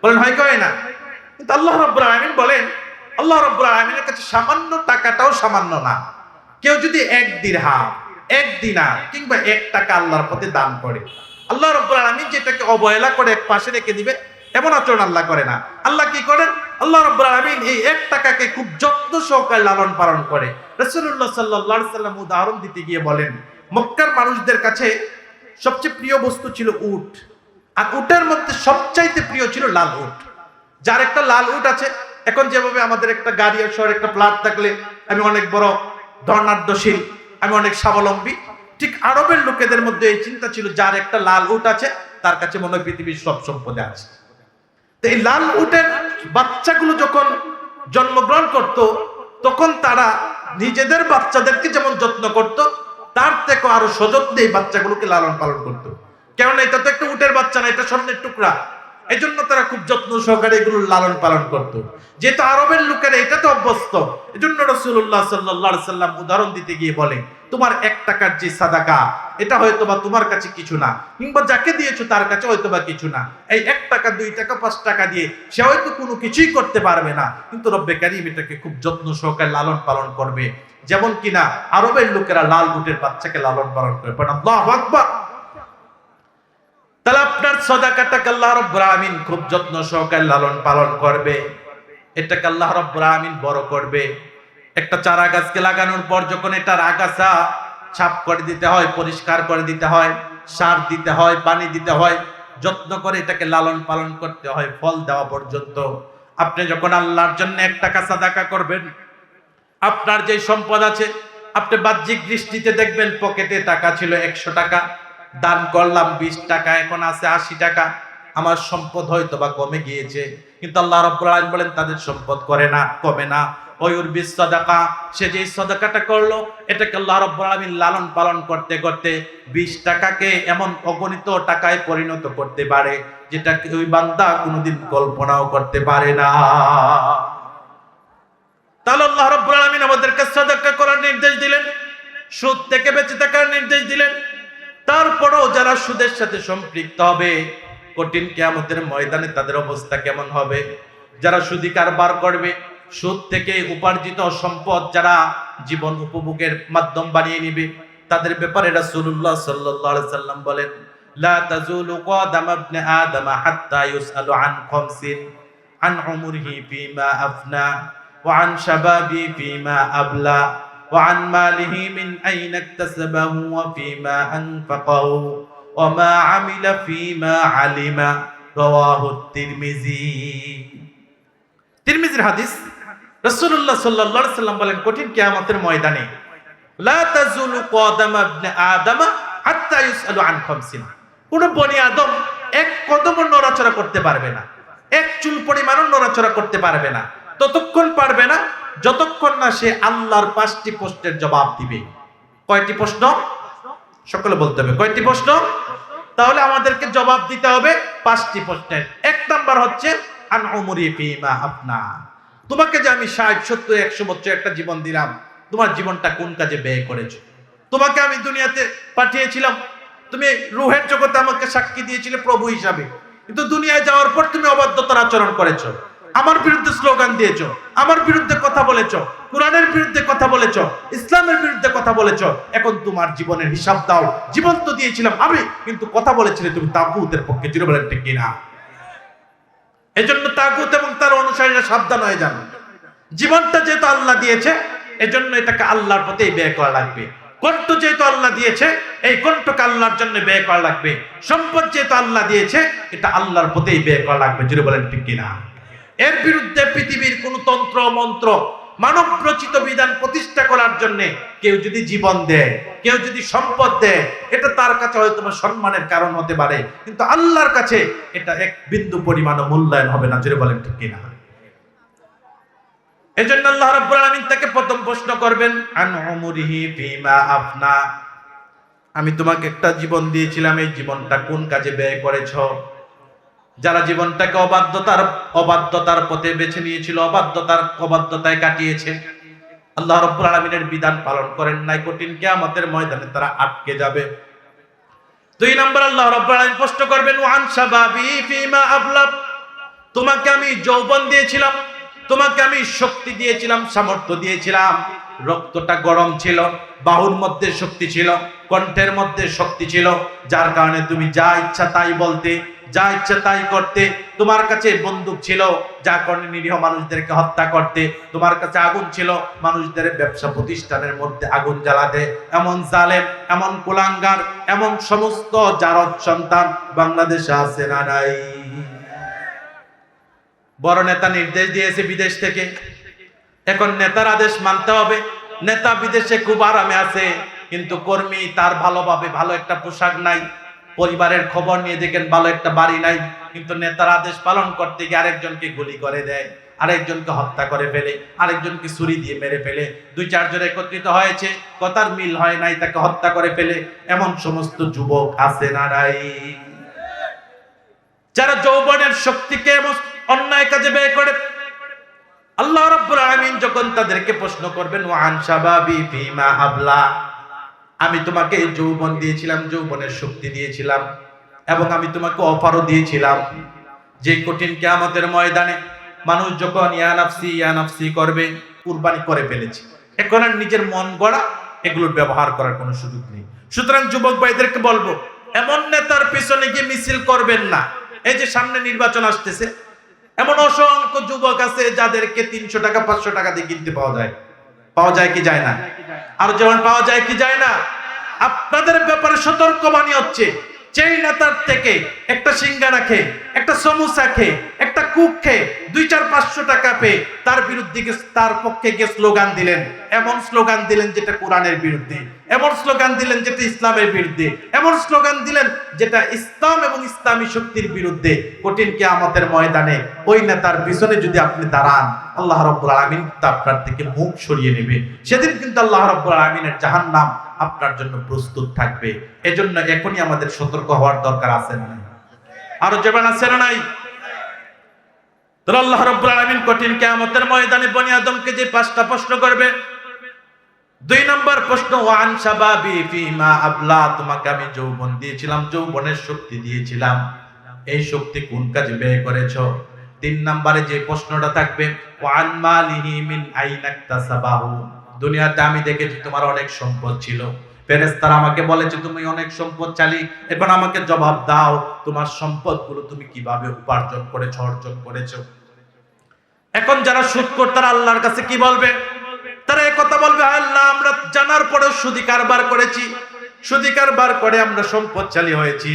বলেন হয় কি হয় না? কিন্তু আল্লাহ রাব্বুল আলামিন বলেন, আল্লাহ রাব্বুল আলামিনের কাছে সামান্য টাকাটাও সামান্য না। কেউ যদি 1 দিরহাম, 1 দিনার কিংবা 1 টাকা আল্লাহর পথে দান করে, আল্লাহ রাব্বুল আলামিন যেটাকে অবহেলা করে এক পাশে রেখে দিবে, এমন আচরণ আল্লাহ করে না। আল্লাহ কি করেন? আল্লাহ রাব্বুল আলামিন এই 1 টাকাকে খুব যত্ন সহকারে লালন পালন করে। রাসূলুল্লাহ সাল্লাল্লাহু আলাইহি সাল্লাম উদাহরণ দিতে গিয়ে বলেন, মক্কার মানুষদের কাছে সবচেয়ে প্রিয় বস্তু ছিল উট, আর উটের মধ্যে সবচাইতে প্রিয় ছিল লাল উট। যার একটা লাল উট আছে, এখন যেভাবে আমাদের একটা গাড়ি আর শহরে একটা প্লাট থাকলে আমি অনেক বড় ধনাঢ্যশীল, আমি অনেক স্বাবলম্বী, ঠিক আরবের লোকেদের মধ্যে এই চিন্তা ছিল, যার একটা লাল উট আছে তার কাছে মনে হয় পৃথিবীর সব সম্পদে আছে। এই লাল উটের বাচ্চাগুলো যখন জন্মগ্রহণ করত, তখন তারা নিজেদের বাচ্চাদেরকে যেমন যত্ন করত, তার থেকে আরো সযত্নে এই বাচ্চাগুলোকে লালন পালন করত। কেননা এটা তো একটা উটের বাচ্চা না, এটা স্বর্ণের টুকরা, এই জন্য তারা খুব যত্ন সহকারে এগুলো লালন পালন করত। যেহেতু আরবের লোকেরা এটা তো অভ্যস্ত, এই জন্য রাসূলুল্লাহ সাল্লাল্লাহু আলাইহি সাল্লাম উদাহরণ দিতে গিয়ে বলে, তোমার 1 টাকার যে সাদাকা, এটা হয়তোবা তোমার কাছে কিছু না, কিংবা যাকে দিয়েছো তার কাছে হয়তোবা কিছু না। এই 1 টাকা, 2 টাকা, 5 টাকা দিয়ে সে হয়তো কোনো কিছুই করতে পারবে না, কিন্তু রব্বে কারীম এটাকে খুব যত্ন সহকারে লালন পালন করবে, যেমন কিনা আরবের লোকেরা লাল উটের বাচ্চাকে লালন পালন করে। আল্লাহু আকবার। তাহলে আপনার সাদাকাটাকে আল্লাহ রাব্বুল আলামিন খুব যত্ন সহকারে লালন পালন করবে, এটাকে আল্লাহ রাব্বুল আলামিন বড় করবে। একটা চারা গাছকে লাগানোর পর যখন এটার আগাছা ছাপ করে দিতে হয়, পরিষ্কার করে দিতে হয়, সার দিতে হয়, পানি দিতে হয়, যত্ন করে এটাকে লালন পালন করতে হয় ফল দেওয়া পর্যন্ত। আপনি যখন আল্লাহর জন্য 1 টাকা সাদাকা করবেন, আপনার যে সম্পদ আছে, আপনি বাহ্যিক দৃষ্টিতে দেখবেন পকেটে টাকা ছিল 100 টাকা, দান করলাম 20 টাকা, এখন আছে 80 টাকা, আমার সম্পদ হয়তো বা কমে গিয়েছে। কিন্তু আল্লাহ রাব্বুল আলামিন বলেন তাদের সম্পদ করে না, কমে না। ওয়ুরবিস সাদাকা, সে যে সাদাকাটা করলো, এটাকে আল্লাহ রাব্বুল আলামিন লালন পালন করতে করতে 20 টাকাকে এমন অগণিত টাকায় পরিণত করতে পারে, যেটা ওই বান্দা কোনোদিন কল্পনাও করতে পারে না। তাহলে আল্লাহ রাব্বুল আলামিন আমাদেরকে সাদাকা করার নির্দেশ দিলেন, সুদ থেকে বেঁচে থাকার নির্দেশ দিলেন। তারপরেও যারা সুদের সাথে সম্পৃক্ত হবে, কঠিন কিয়ামতের ময়দানে তাদের অবস্থা কেমন হবে? যারা সুদি কারবার করবে, সুদ থেকে উপার্জিত সম্পদ যারা জীবন উপভোগের মাধ্যম বানিয়ে নিবে, তাদের ব্যাপারে রাসূলুল্লাহ সাল্লাল্লাহু আলাইহি সাল্লাম বলেন, লা তাজুলু কদাম ইবনে আদম হাত্তা ইউসআলু আন খামসিন, আন উমরিহি ফিমা আফনা, ওয়া আন শাবাবি ফিমা আবলা, ওয়া আন মালিহি মিন আইনা ইকতাসাবাহু ওয়া ফিমা আনফাকাহু, ওয়া মা আমিলা ফিমা আলিমা। রাওয়াহু তিরমিজি। তিরমিজির হাদিস। রাসূলুল্লাহ সাল্লাল্লাহু আলাইহি সাল্লাম বলেন, কঠিন কিয়ামতের ময়দানে লা তাজুলু কদাম ইবনে আদম হাত্তা ইউসআলু আন খামসিন, কোন বনি আদম এক কদম নড়াচড়া করতে পারবে না, এক চুল পরিমাণও নড়াচড়া করতে পারবে না, ততক্ষণ পারবে না যতক্ষণ না সে আল্লাহর 5টি প্রশ্নের জবাব দিবে। কয়টি প্রশ্ন? সকলে বলতে হবে, কয়টি প্রশ্ন? তাহলে আমাদেরকে জবাব দিতে হবে 5টি প্রশ্নের। এক নাম্বার হচ্ছে আন উমরি ফিমা আফনা, তোমাকে যে আমি 60, 70, 100 বছর একটা জীবন দিলাম, তোমার জীবনটা কোন কাজে ব্যয় করেছো? তোমাকে আমি দুনিয়াতে পাঠিয়েছিলাম, তুমি রূহের জগতে আমাকে সাক্ষী দিয়েছিলে প্রভু হিসাবে, কিন্তু দুনিয়ায় যাওয়ার পর তুমি অবাধ্যতার আচরণ করেছো, আমার বিরুদ্ধে স্লোগান দিয়েছো, আমার বিরুদ্ধে কথা বলেছো, কোরআনের বিরুদ্ধে কথা বলেছো, ইসলামের বিরুদ্ধে কথা বলেছো। এখন তোমার জীবনের হিসাব দাও। জীবন তো দিয়েছিলাম আমি, কিন্তু কথা বলেছিলে তুমি তাগুতের পক্ষে। জিরো বলেন ঠিক কিনা? এজন্য তাগুত এবং তার অনুসারীরা সাবধান হয়ে যান। জীবনটা যেহেতু আল্লাহ দিয়েছে, এজন্য এটাকে আল্লাহর পথে ব্যয় করা লাগবে। কণ্ঠ যেহেতু আল্লাহ দিয়েছে, এই কণ্ঠকে আল্লাহর জন্য ব্যয় করা লাগবে। সম্পদ যেহেতু আল্লাহ দিয়েছে, এটা আল্লাহর পথেই ব্যয় করা লাগবে। জিরো বলেন ঠিক কিনা? এর বিরুদ্ধে পৃথিবীর কোন তন্ত্র মন্ত্র, মানব রচিত বিধান প্রতিষ্ঠা করার জন্য কেউ যদি জীবন দেয়, কেউ যদি সম্পদ দেয়, এটা তার কাছে হয়তো সম্মানের কারণ হতে পারে, কিন্তু আল্লাহর কাছে এটা এক বিন্দু পরিমাণও মূল্যায়ন হবে না। জোরে বলেন ঠিক কিনা? এজন্য আল্লাহ রাব্বুল আলামিন তাকে প্রথম প্রশ্ন করবেন, আন উমরিহি ফিমা আফনা, আমি তোমাকে একটা জীবন দিয়েছিলাম, এই জীবনটা কোন কাজে ব্যয় করেছো? যারা জীবনটাকে অবাধ্যতার পথে বেছে নিয়েছিল, অবাধ্যতায় কাটিয়েছে, আল্লাহ রাব্বুল আলামিনের বিধান পালন করেন নাই, কঠিন কিয়ামতের ময়দানে তারা আটকে যাবে। 2 নম্বর আল্লাহ রাব্বুল আলামিন প্রশ্ন করবেন, ওয়ান শাবাবি ফিমা আবলা, তোমাকে আমি যৌবন দিয়েছিলাম, তোমাকে আমি শক্তি দিয়েছিলাম, সামর্থ্য দিয়েছিলাম, রক্তটা গরম ছিল, বাহুর মধ্যে শক্তি ছিল, কণ্ঠের মধ্যে শক্তি ছিল, যার কারণে তুমি যা ইচ্ছা তাই বলতে, যা ইচ্ছা তাই করতে। তোমার কাছে বন্দুক ছিল, যার কারণে নিরীহ মানুষদেরকে হত্যা করতে। তোমার কাছে আগুন ছিল, মানুষদের ব্যবসা প্রতিষ্ঠানের মধ্যে আগুন জ্বালাতে। এমন জালেম, এমন কুলাঙ্গার, এমন সমস্ত জারদ সন্তান বাংলাদেশে আছে না নাই? বড় নেতা নির্দেশ দিয়েছে বিদেশ থেকে, এখন নেতার আদেশ মানতে হবে। নেতা বিদেশে খুব আরামে আছে, কিন্তু কর্মী তার ভালোভাবে ভালো একটা পোশাক নাই, পরিবারের খবর নিয়ে দেখেন ভালো একটা বাড়ি নাই, কিন্তু নেতার আদেশ পালন করতে গিয়ে আরেকজনকে গুলি করে দেয়, আরেকজনকে হত্যা করে ফেলে, আরেকজনকে ছুরি দিয়ে মেরে ফেলে। 2-4 জন একত্রিত হয়েছে, কথার মিল হয় নাই, তাকে হত্যা করে ফেলে। এমন সমস্ত যুবক আছে না নাই? যারা যৌবনের শক্তিকে অন্যায় কাজে ব্যয় করে। আল্লাহ রাব্বুল আলামিন যখন তাদেরকে প্রশ্ন করবেন, ওয়ান শাবাবি ফিমা আবলা, আমি তোমাকে যৌবন দিয়েছিলাম, যৌবনের শক্তি দিয়েছিলাম, এবং আমি তোমাকে অফারও দিয়েছিলাম। যে কঠিন কিয়ামতের ময়দানে মানুষ যখন ইয়া নাফসি করবে, কুরবানি করে ফেলেছে, এখন আর নিজের মন গড়া এগুলোর ব্যবহার করার কোনো সুযোগ নেই। সুতরাং যুবক ভাইদেরকে বলবো, এমন নেতার পিছনে গিয়ে মিছিল করবেন না। এই যে সামনে নির্বাচন আসতেছে, এমন অসংখ্য যুবক আছে যাদেরকে 300 টাকা 500 টাকা দিয়ে কিনতে পাওয়া যায় কি যায় না? আর যেমন পাওয়া যায় কি যায় না? আপনাদের ব্যাপারে সতর্কবাণী হচ্ছে, যেই নেতার থেকে একটা সিঙ্গারা খেয়ে, একটা সমোসা খেয়ে, একটা কুক খেয়ে 2-4-500 টাকা পেয়ে তার বিরুদ্ধে তার পক্ষে গিয়ে স্লোগান দিলেন, এমন স্লোগান দিলেন যেটা কোরআনের বিরুদ্ধে, এমন স্লোগান দিলেন যেটা ইসলামের বিরুদ্ধে, এমন স্লোগান দিলেন যেটা ইসলাম এবং ইসলামী শক্তির বিরুদ্ধে, কঠিন কিয়ামতের ময়দানে ওই নেতার পিছনে যদি আপনি দাঁড়ান, আল্লাহ রাব্বুল আলামিন আপনার থেকে মুখ সরিয়ে নেবে। সেদিন কিন্তু আল্লাহ রাব্বুল আলামিনের জাহান্নাম আপনার জন্য প্রস্তুত থাকবে। এজন্য এখনই আমাদের সতর্ক হওয়ার দরকার আছে না? আরো যেমন আছে না নাই? তো আল্লাহ রাব্বুল আলামিন কঠিন কিয়ামতের ময়দানে বনি আদমকে যে 5টা প্রশ্ন করবে। 2 নম্বর প্রশ্ন, ওয়ান শাবাবি ফিমা আবলা, তোমাকে আমি যৌবন দিয়েছিলাম, যৌবনের শক্তি দিয়েছিলাম, এই শক্তি কোন কাজে ব্যয় করেছো? 3 নম্বরে যে প্রশ্নটা থাকবে, ওয়ান মালিহি মিন আইনা ইকতাসাবাহু, দুনিয়াতে আমি দেখেছি তোমার অনেক সম্পদ ছিল, ফেরেশতারা আমাকে বলেছে তুমি অনেক সম্পদশালী, এখন আমাকে জবাব দাও তোমার সম্পদগুলো তুমি কিভাবে উপার্জন করেছো, অর্জন করেছো। এখন যারা সুদখোর তারা আল্লাহর কাছে কি বলবে? তারা এই কথা বলবে, আল্লাহ আমরা জানার পরেও সুদি কারবার করেছি, সুদি কারবার করে আমরা সম্পদশালী হয়েছি,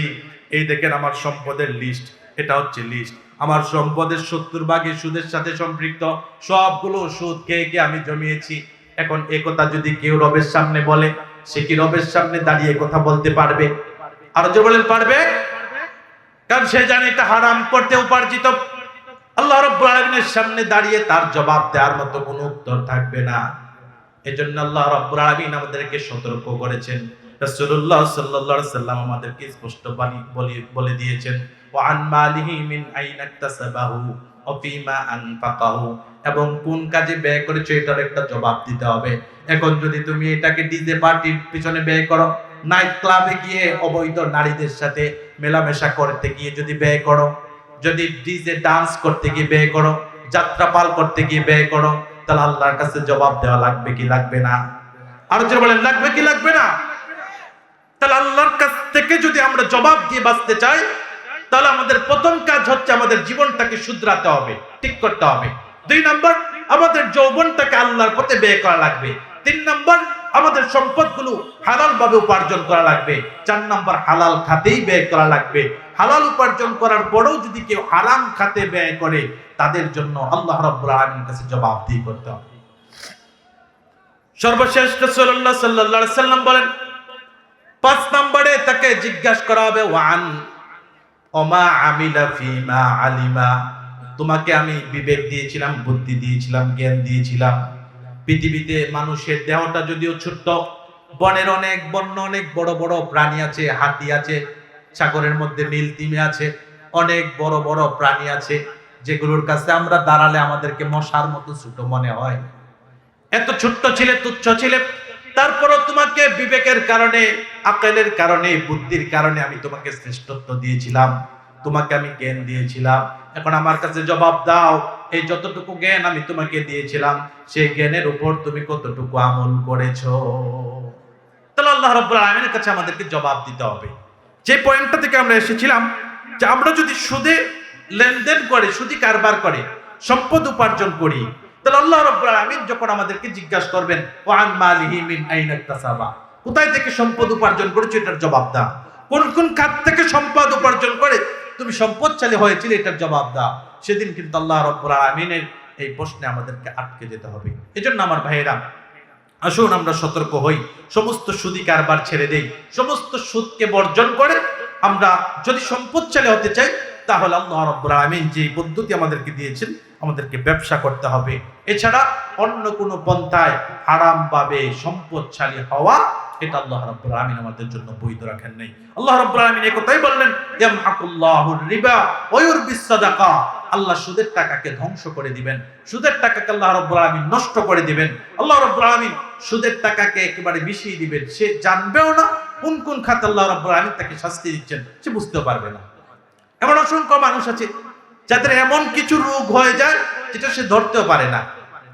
এই দেখেন আমার সম্পদের লিস্ট, এটা হচ্ছে লিস্ট, আমার সম্পদের 70 ভাগই সুদের সাথে সম্পৃক্ত, সবগুলো সুদ খেয়ে আমি জমিয়েছি। এখন এই কথা যদি কেউ রবের সামনে বলে, সে কি রবের সামনে দাঁড়িয়ে কথা বলতে পারবে? আর যে বলেন পারবে? কারণ সে জানে এটা হারাম করতে উপার্জিত। আল্লাহ রাব্বুল আলামিনের সামনে দাঁড়িয়ে তার জবাব দেওয়ার মতো কোনো উত্তর থাকবে না। এজন্য আল্লাহ রাব্বুল আলামিন আমাদেরকে সতর্ক করেছেন, রাসূলুল্লাহ সাল্লাল্লাহু আলাইহি সাল্লাম আমাদেরকে স্পষ্ট বলে দিয়েছেন, ওয়া আন মালিহি মিন আইনা ইকতাসাবাহু ওয়া ফিমা আনফাকাহু, এবং কোন কাজে ব্যয় করেছো এটার একটা জবাব দিতে হবে। এখন যদি তুমি এটাকে ডিজে পার্টির পিছনে ব্যয় করো, নাইট ক্লাবে গিয়ে অবৈধ নারীদের সাথে মেলামেশা করতে গিয়ে যদি ব্যয় করো, যদি ডিজে ডান্স করতে গিয়ে ব্যয় করো, যাত্রাপাল করতে গিয়ে ব্যয় করো, তাহলে আল্লাহর কাছে জবাব দেওয়া লাগবে কি লাগবে না? আর যে বলেন লাগবে কি লাগবে না? তাহলে আল্লাহর কাছ থেকে যদি আমরা জবাব দিয়ে বাঁচতে চাই, তাহলে আমাদের প্রথম কাজ হচ্ছে আমাদের জীবনটাকে শুধরাতে হবে, ঠিক করতে হবে। 2 নম্বর, আমাদের যৌবনটাকে আল্লাহর পথে ব্যয় করা লাগবে। 3 নম্বর, আমাদের সম্পদগুলো হালাল ভাবে উপার্জন করা লাগবে। 4 নম্বর, হালাল খাতেই ব্যয় করা লাগবে। হালাল উপার্জন করার পরেও যদি কেউ হারাম খাতে ব্যয় করে, তাদের জন্য আল্লাহ রাব্বুল আলামিনের কাছে জবাবদিহি করতে হবে। সর্বশেষ রাসূলুল্লাহ সাল্লাল্লাহু আলাইহি সাল্লাম বলেন, 5 নম্বরে তাকে জিজ্ঞাসা করা হবে, ওয়ান ওমা আমিলা ফিমা আলিমা, তোমাকে আমি বিবেক দিয়েছিলাম, বুদ্ধি দিয়েছিলাম, জ্ঞান দিয়েছিলাম। পৃথিবীতে মানুষের দেহটা যদিও ছোট্ট, বনের অনেক বড় বড় প্রাণী আছে, হাতি আছে, সাগরের মধ্যে নীল তিমি আছে, অনেক বড় বড় প্রাণী আছে, যেগুলোর কাছে আমরা দাঁড়ালে আমাদেরকে মশার মতো ছোট মনে হয়। এত ছোট্ট ছিলে, তুচ্ছ ছিলে, তারপরও তোমাকে বিবেকের কারণে, আকলের কারণে, বুদ্ধির কারণে আমি তোমাকে শ্রেষ্ঠত্ব দিয়েছিলাম, তোমাকে আমি জ্ঞান দিয়েছিলাম। এখন আমার কাছে জবাব দাও, এই যতটুকু জ্ঞান আমি তোমাকে দিয়েছিলাম, সেই জ্ঞানের উপর তুমি কতটুকু আমল করেছো? তাহলে আল্লাহ রাব্বুল আলামিনের কাছে আমাদেরকে জবাব দিতে হবে। যে পয়েন্টটা থেকে আমরা এসেছিলাম, যে আমরা যদি সুদে লেনদেন করে, সুদি কারবার করে সম্পদ উপার্জন করি, তাহলে আল্লাহ রাব্বুল আলামিন যখন আমাদেরকে জিজ্ঞাসা করবেন, ওয়ান মালিহি মিন আইনা ইকতাসাবা, কোথায় থেকে সম্পদ উপার্জন করেছো এটার জবাব দাও। কোন কোন খাত থেকে সম্পদ উপার্জন করে তুমি সম্পদশালী হয়েছিলে এটার জবাব দাও। সেদিন কিন্তু আল্লাহ রাব্বুল আলামিনের এই প্রশ্নে আমাদেরকে আটকে যেতে হবে। এজন্য আমার ভাইয়েরা, আসুন আমরা সতর্ক হই, সমস্ত সুদি কারবার ছেড়ে দেই, সমস্ত সুদকে বর্জন করে আমরা যদি সম্পদশালী হতে চাই, তাহলে আল্লাহ রাব্বুল আলামিন যে পদ্ধতি আমাদেরকে দিয়েছেন, আমাদেরকে ব্যবসা করতে হবে। এছাড়া অন্য কোনো পন্থায় হারাম ভাবে সম্পদশালী হওয়া, এটা আল্লাহ রাব্বুল আলামিন আমাদের জন্য বৈধ রাখেন নাই। আল্লাহ রাব্বুল আলামিন এই কথাই বললেন, ইয়ামহাকুল্লাহুর রিবা ওয়া ইউরবিস সাদাকা, আল্লাহ সুদের টাকাকে ধ্বংস করে দিবেন, সুদের টাকাকে আল্লাহ রাব্বুল আলামিন নষ্ট করে দিবেন। আল্লাহ রাব্বুল আলামিন সুদের টাকাকে একেবারে মিশিয়ে দিবেন, সে জানবেও না কোন কোন খাতে আল্লাহ রাব্বুল আলামিন তাকে শাস্তি দিচ্ছেন, সে বুঝতেও পারবে না। এমন অসংখ্য মানুষ আছে যাদের এমন কিছু রোগ হয়ে যায় যেটা সে ধরতেও পারে না।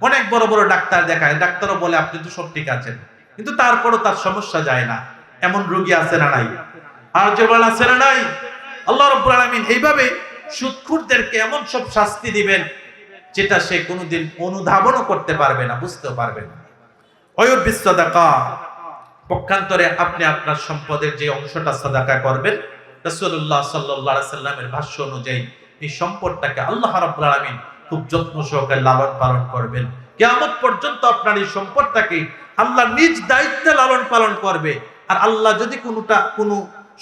অনেক বড় বড় ডাক্তার দেখায়, ডাক্তারও বলে আপনি তো সব ঠিক আছেন, কিন্তু তারপরও তার সমস্যা যায় না। এমন রোগী আছে না নাই? আর যে বলা আছে না নাই? আল্লাহ রাব্বুল আলামিন এইভাবে সুদখোরদেরকে এমন সব শাস্তি দিবেন যেটা সে কোনোদিন অনুধাবনও করতে পারবে না, বুঝতেও পারবে না। ওয়ুরবিস সাদাকা, পক্ষান্তরে আপনি আপনার সম্পদের যে অংশটা সাদাকা করবেন, রাসূলুল্লাহ সাল্লাল্লাহু আলাইহি সাল্লামের ভাষ্য অনুযায়ী এই সম্পদটাকে আল্লাহ রাব্বুল আলামিন খুব যত্ন সহকারে লালন পালন করবেন। কিয়ামত পর্যন্ত আপনার এই সম্পদটাকে আল্লাহ নিজ দায়িত্বে লালন পালন করবে। আর আল্লাহ যদি কোনো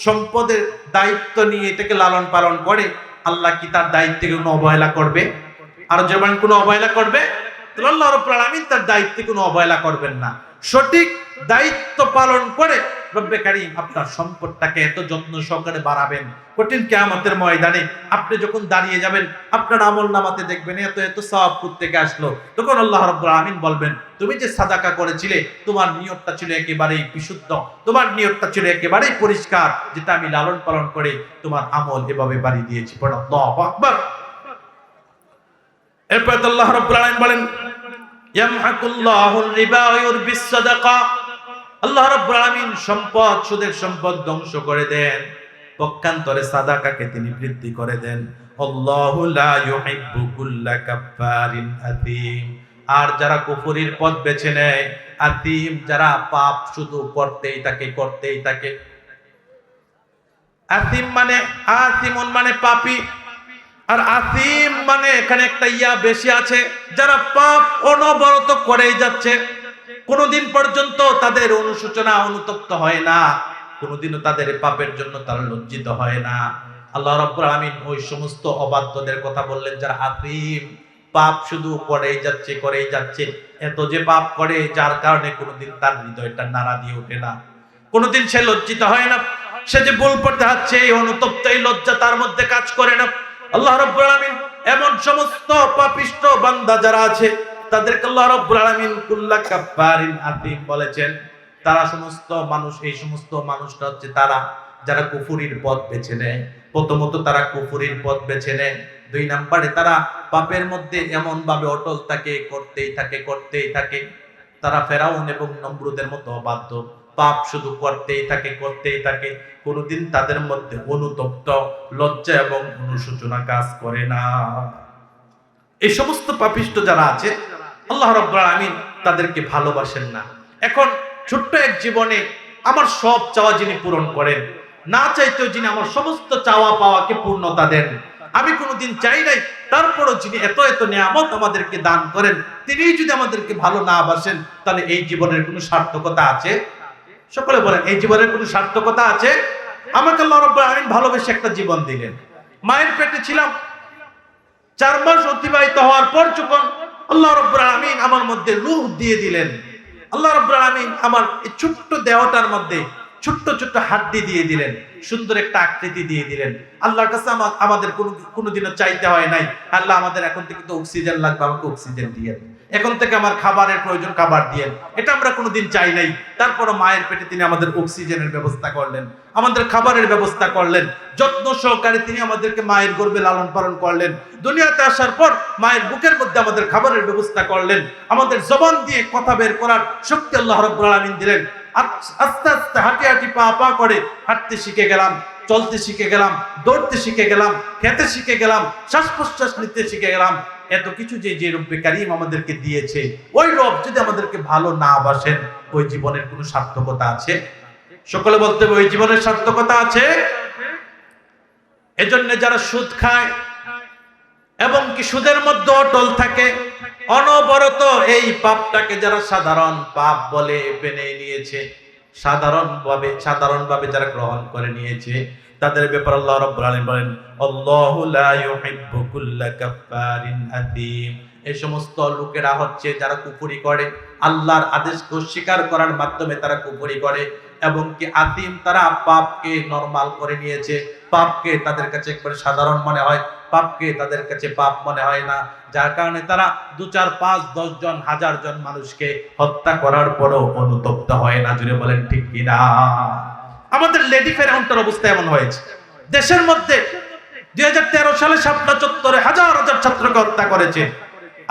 সম্পদের দায়িত্ব নিয়ে এটাকে লালন পালন করে, আল্লাহ কি তার দায়িত্বে কোনো অবহেলা করবে? আর যেমন কোনো অবহেলা করবে? তাহলে আল্লাহ রাব্বুল আলামিন তার দায়িত্বে কোনো অবহেলা করবেন না। সঠিক দায়িত্ব পালন করে রব্বে কারীম আপনার সম্পদটাকে এত যত্ন সহকারে বাড়াবেন, কঠিন কিয়ামতের ময়দানে আপনি যখন দাঁড়িয়ে যাবেন আপনার আমলনামাতে দেখবেন এত এত সওয়াব কোত্থেকে আসলো। তখন আল্লাহ রাব্বুল আলামিন বলবেন, তুমি যে সাদাকা করেছিলে তোমার নিয়তটা ছিল একেবারেই বিশুদ্ধ, তোমার নিয়তটা ছিল একেবারেই পরিষ্কার, যেটা আমি লালন পালন করে তোমার আমল এভাবে বাড়িয়ে দিয়েছি। পড়ো আল্লাহু আকবার। এরপর আল্লাহ রাব্বুল আলামিন বলেন, ইয়ামহাকুল্লাহুর রিবা ওয়া ইউরবিস সাদাকা। আল্লাহ রাব্বুল আলামিন সম্পদ, সুদের সম্পদ ধ্বংস করে দেন, পক্ষান্তরে সাদাকাকে তিনি বৃদ্ধি করে দেন। আল্লাহু লা ইউহিব্বু কুল্লা কাফফারিন আযীম। আর যারা কুফরির পথ বেছে নেয়, আযীম যারা পাপ শুধু করতেই থাকে। আযীম মানে আসিমুন মানে পাপী, আর আসিম মানে এখানে একটা ইয়া বেশি আছে, যারা পাপ অনবরত করেই যাচ্ছে, কোনদিন পর্যন্ত তাদের অনুশোচনা অনুতপ্ত হয় না, কোনদিনও তাদের পাপের জন্য তারা লজ্জিত হয় না। আল্লাহ রাব্বুল আলামিন ওই সমস্ত অবাধ্যদের কথা বললেন যারা আসিম, পাপ শুধু করেই যাচ্ছে, এত যে পাপ করে যার কারণে কোনদিন তার হৃদয়টা নাড়া দিয়ে ওঠে না, কোনদিন সে লজ্জিত হয় না, সে যে ভুল করতে যাচ্ছে এই অনুতপ্ত এই লজ্জা তার মধ্যে কাজ করে না। আল্লাহ রাব্বুল আলামিন এমন সমস্ত পাপিষ্ট বান্দা যারা আছে তাদেরকে আল্লাহ রাব্বুল আলামিন কুল্লা কাফফারিন আযীম বলেছেন। তারা সমস্ত মানুষ, এই সমস্ত মানুষটা হচ্ছে তারা যারা কুফরির পথ বেছে নেয়। প্রথমত তারা কুফরির পথ বেছে নেয়, দুই নম্বরে তারা পাপের মধ্যে এমন ভাবে অটল থাকে, করতেই থাকে। তারা ফেরাউন এবং নমরুদের মতো অবাধ্য, পাপ শুধু করতেই থাকে, কোনদিন তাদের মধ্যে অনুতপ্ত লজ্জা এবং অনুশোচনা কাজ করে না। এই সমস্ত পাপিষ্ট যারা আছে আল্লাহ রাব্বুল আলামিন তাদেরকে ভালোবাসেন না। এখন ছোট্ট এক জীবনে আমার সব চাওয়া যিনি পূরণ করেন, না চাইতেও যিনি আমার সমস্ত চাওয়া পাওয়াকে পূর্ণতা দেন, আমি কোনোদিন চাই নাই, তারপরও যিনি এত এত নিয়ামত আমাদেরকে দান করেন, তিনিই যদি আমাদেরকে ভালো না বাসেন, তাহলে এই জীবনের কোনো সার্থকতা আছে? সকলে বলেন, এই জীবনের কোনো সার্থকতা আছে? আমাকে আল্লাহ রাব্বুল আলামিন ভালোবেসে একটা জীবন দিলেন। মায়ের পেটে ছিলাম, 4 মাস অতিবাহিত হওয়ার পর যখন আল্লাহ রাব্বুল আলামিন আমার মধ্যে রূহ দিয়ে দিলেন, আল্লাহ রাব্বুল আলামিন আমার এই ছোট্ট দেহটার মধ্যে ছোট্ট ছোট্ট হাড্ডি দিয়ে দিলেন, সুন্দর একটা আকৃতি দিয়ে দিলেন। আল্লাহর কাছে আমাদের কোনোদিনও চাইতে হয় নাই, আল্লাহ আমাদের এখন থেকে তো অক্সিজেন লাগবে, আমাকে অক্সিজেন দিয়েন, এখন থেকে আমার খাবারের প্রয়োজন, খাবার দিয়েন, এটা আমরা কোনোদিন চাই নাই। তারপরও মায়ের পেটে তিনি আমাদের অক্সিজেনের ব্যবস্থা করলেন, আমাদের খাবারের ব্যবস্থা করলেন, যত্ন সহকারে তিনি আমাদেরকে মায়ের গর্ভে লালন পালন করলেন। দুনিয়াতে আসার পর মায়ের বুকের মধ্যে আমাদের খাবারের ব্যবস্থা করলেন, আমাদের জবান দিয়ে কথা বের করার শক্তি আল্লাহ রাব্বুল আলামিন দিলেন। আস্তে আস্তে হাঁটি পা করে হাঁটতে শিখে গেলাম, চলতে শিখে গেলাম, দৌড়তে শিখে গেলাম, খেতে শিখে গেলাম, শ্বাস প্রশ্বাস নিতে শিখে গেলাম। এত কিছু যে রব্বে কারীম আমাদেরকে দিয়েছে, ওই রব যদি আমাদেরকে ভালো না বাসেন, ওই জীবনের কোনো সার্থকতা আছে? সকলে বলতে হবে, ওই জীবনের সার্থকতা আছে? এজন্য যারা সুদ খায় এবং কি সুদের মধ্যে অটল থাকে, অনবরত এই পাপটাকে যারা সাধারণ পাপ বলে মেনে নিয়েছে, সাধারণভাবে যারা গ্রহণ করে নিয়েছে, তাদের ব্যাপারে আল্লাহ রাব্বুল আলামিন বলেন, আল্লাহু লা ইউহিব্বু কুল্লা কাফফারিন আযীম। এই সমস্ত লোকেরা হচ্ছে যারা কুফরি করে, আল্লাহর আদেশকে অস্বীকার করার মাধ্যমে তারা কুফরি করে, এবং কি আযীম, তারা পাপকে নরমাল করে নিয়েছে, পাপকে তাদের কাছে একবারে সাধারণ মনে হয়, পাপকে তাদের কাছে পাপ মনে হয় না, যার কারণে তারা 2, 4, 5, 10 জন, 1000 জন মানুষকে হত্যা করার পরও অনুতপ্ত হয় না। জুড়ে বলেন ঠিক কিনা? আমাদের লেডি ফেরাউনটার অবস্থা এমন হয়েছে, দেশের মধ্যে 2013 সালে শাপলা চত্বরে হাজার হাজার ছাত্রকে হত্যা করেছে।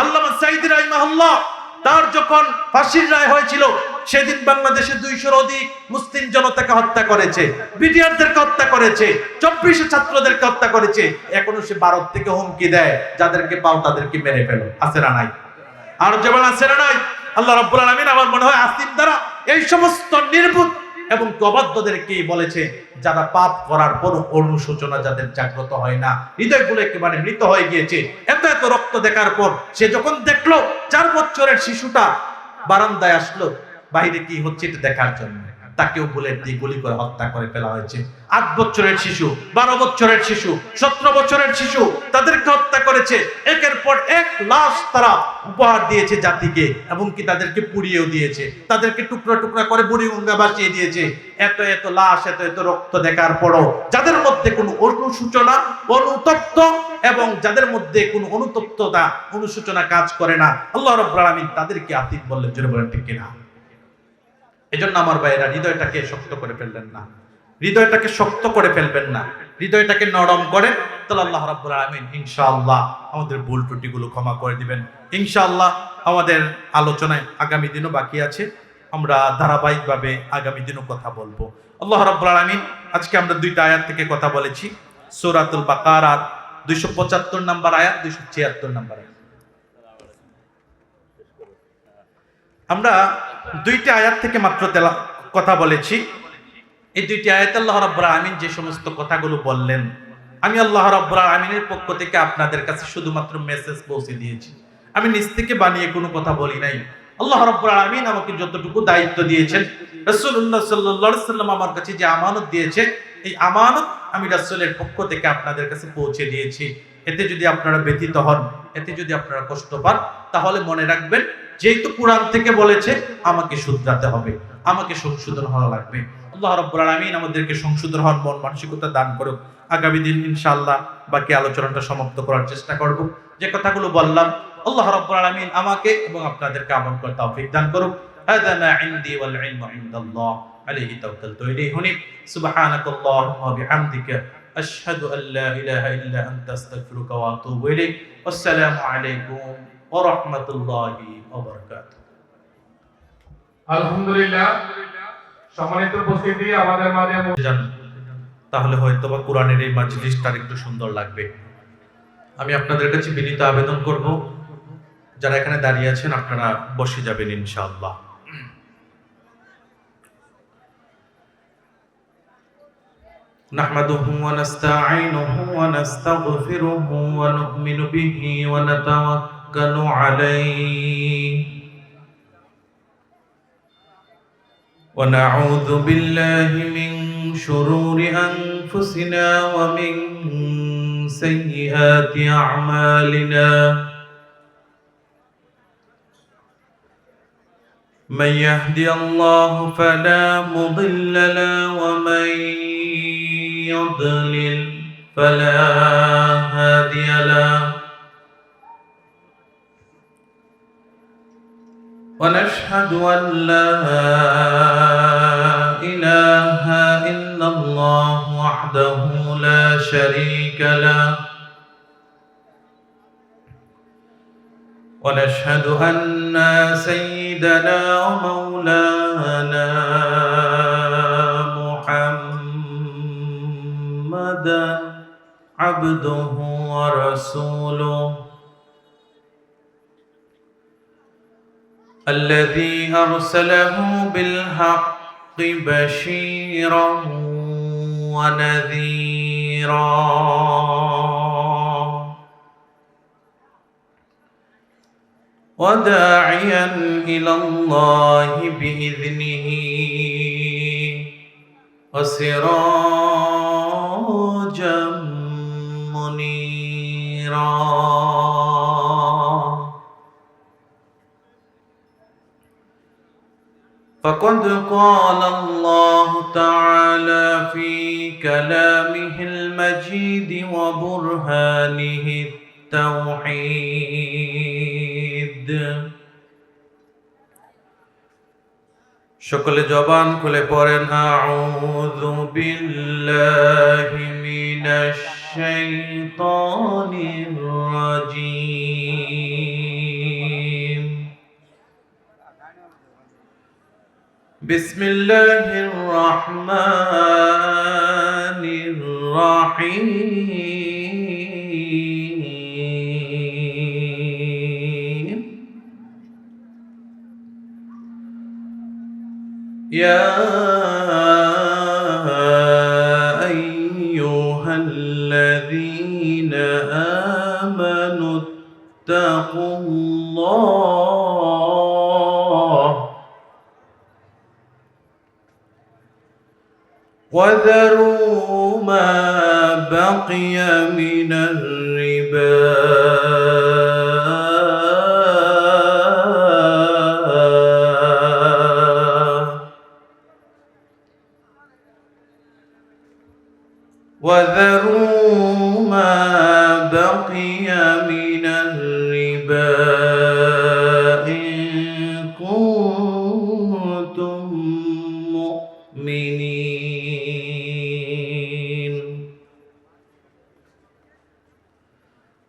আল্লামা সাঈদী রাহিমাহুল্লাহ, তার যখন ফাঁসির রায় হয়েছিল, সেদিন বাংলাদেশে 200-র অধিক মুসলিম জনতাকে হত্যা করেছে, বিডিআরদেরকে হত্যা করেছে, 24 ছাত্রদেরকে হত্যা করেছে। এখনো সে ভারত থেকে হুমকি দেয়, যাদেরকে পাও তাদেরকে মেরে ফেলো। আছে না নাই? আর যেমন আছে না নাই? আল্লাহ রাব্বুল আলামিন আমার মনে হয় আসিম দ্বারা এই সমস্ত নির্বুদ্ধ এবং অবাধ্যদেরকে বলেছে, যারা পাপ করার পর অনুশোচনা যাদের জাগ্রত হয় না, হৃদয়গুলো একেবারে মৃত হয়ে গিয়েছে। এত এত রক্ত দেখার পর সে যখন দেখলো 4 বছরের শিশুটা বারান্দায় আসলো বাইরে কি হচ্ছে এটা দেখার জন্য, তাকেও বুলেট দিয়ে গুলি করে হত্যা করে ফেলা হয়েছে। 8 বছরের শিশু, 12 বছরের শিশু, 17 বছরের শিশু, তাদেরকে হত্যা করেছে। একের পর এক লাশ তারা উপহার দিয়েছে জাতিকে, এবং কি তাদেরকে পুড়িয়েও দিয়েছে, তাদেরকে টুকরা টুকরা করে বুড়িগঙ্গা ভাসিয়ে দিয়েছে। এত এত লাশ, এত এত রক্ত দেখার পরও যাদের মধ্যে কোনো অনুশোচনা, অনুতপ্ত, এবং যাদের মধ্যে কোনো অনুতপ্ততা, অনুশোচনা কাজ করে না, আল্লাহ রাব্বুল আলামিন তাদেরকে আতিক বললেন। জোরে বলেন ঠিক কিনা? এজন্য আমার ভাইয়েরা, হৃদয়টাকে শক্ত করে ফেলবেন না, হৃদয়টাকে শক্ত করে ফেলবেন না, হৃদয়টাকে নরম করে, তাহলে আল্লাহ রাব্বুল আলামিন ইনশাআল্লাহ আমাদের ভুল ত্রুটিগুলো ক্ষমা করে দিবেন। ইনশাআল্লাহ আমাদের আলোচনায় আগামী দিনও বাকি আছে, আমরা ধারাবাহিকভাবে আগামী দিনও কথা বলবো। আল্লাহ রাব্বুল আলামিন, আজকে আমরা 2টা আয়াত থেকে কথা বলেছি, সূরাতুল বাকারার 275 নম্বর আয়াত, 276 নম্বর আয়াত। আমরা 2টা আয়াত থেকে মাত্র কথা বলেছি। এই 2টি আয়াতে আল্লাহ রাব্বুল আলামিন যে সমস্ত কথাগুলো বললেন, আমি আল্লাহ রাব্বুল আলামিনের পক্ষ থেকে আপনাদের কাছে শুধুমাত্র মেসেজ পৌঁছে দিয়েছি। আমি নিজ থেকে বানিয়ে কোনো কথা বলি নাই। আল্লাহ রাব্বুল আলামিন আমাকে যতটুকু দায়িত্ব দিয়েছেন, রাসূলুল্লাহ সাল্লাল্লাহু আলাইহি সাল্লাম আমার কাছে যে আমানত দিয়েছে, এই আমানত আমি রাসূলের পক্ষ থেকে আপনাদের কাছে পৌঁছে দিয়েছি। এতে যদি আপনারা ব্যথিত হন, এতে যদি আপনারা কষ্ট পান, তাহলে মনে রাখবেন, যেহেতু কোরআন থেকে বলেছে, আমাকে শুধরাতে হবে, আমাকে সংশোধন হওয়া লাগবে। আল্লাহ রাব্বুল আলামিন আমাদেরকে সংশোধন হওয়ার মন মানসিকতা দান করুক। আগামী দিন ইনশাআল্লাহ বাকি আলোচনাটা সমাপ্ত করার চেষ্টা করব। যে কথাগুলো বললাম, আল্লাহ রাব্বুল আলামিন আমাকে এবং আপনাদেরকে আমল করার তৌফিক দান করুক। হাযা মা ইনদি ওয়াল ইলমু ইনদাল্লাহ, আলাইহি তাওয়াক্কালতু ইলাইহি হুনিব। সুবহানাকাল্লাহুম্মা ওয়া বিহামদিকা, আশহাদু আল লা ইলাহা ইল্লা আনতা, আস্তাগফিরুকা ওয়া আতুবু ইলাইক। আসসালামু আলাইকুম ওয়া রাহমাতুল্লাহি ওয়া বারাকাতুহু। আলহামদুলিল্লাহ, সম্মানিত উপস্থিতি, আমাদের মাঝে তাহলে হয়তো বা কোরআনের এই মাজলিসটা একটু সুন্দর লাগবে। আমি আপনাদের কাছে বিনীত আবেদন করব, যারা এখানে দাঁড়িয়ে আছেন আপনারা বসে যাবেন ইনশাআল্লাহ। নাহমাদুহু ওয়া নাস্তাঈনুহু ওয়া নাস্তাগফিরুহু ওয়া নু'মিনু বিহি ওয়া নাতাওয়াক্কালু আলাইহি ونعوذ بالله من شرور أنفسنا ومن سيئات أعمالنا من يهدي الله فلا مضل له ومن يضلل فلا هادي له ونشهد أن لا إله إلا الله وحده لا شريك له ونشهد أن سيدنا ومولانا محمدا عبده ورسوله الذي أرسله بالحق بشيرا ونذيرا وداعيا إلى الله بإذنه وسراجا منيرا. فقد قال الله تعالى في كلامه المجيد وبرهانه التوحيد. সকলে জবান খুলে পড়েন, আউযু বিল্লাহি মিনাশ শাইতানির রাজীম। বিসমিল্লাহির রহমানির রহিম। ইয়া আইয়ুহাল্লাযীনা আমানু ইত্তাকুল্লাহ وذروا ما بقي من الربا وذروا ما بقي من الربا إن كنتم مؤمنين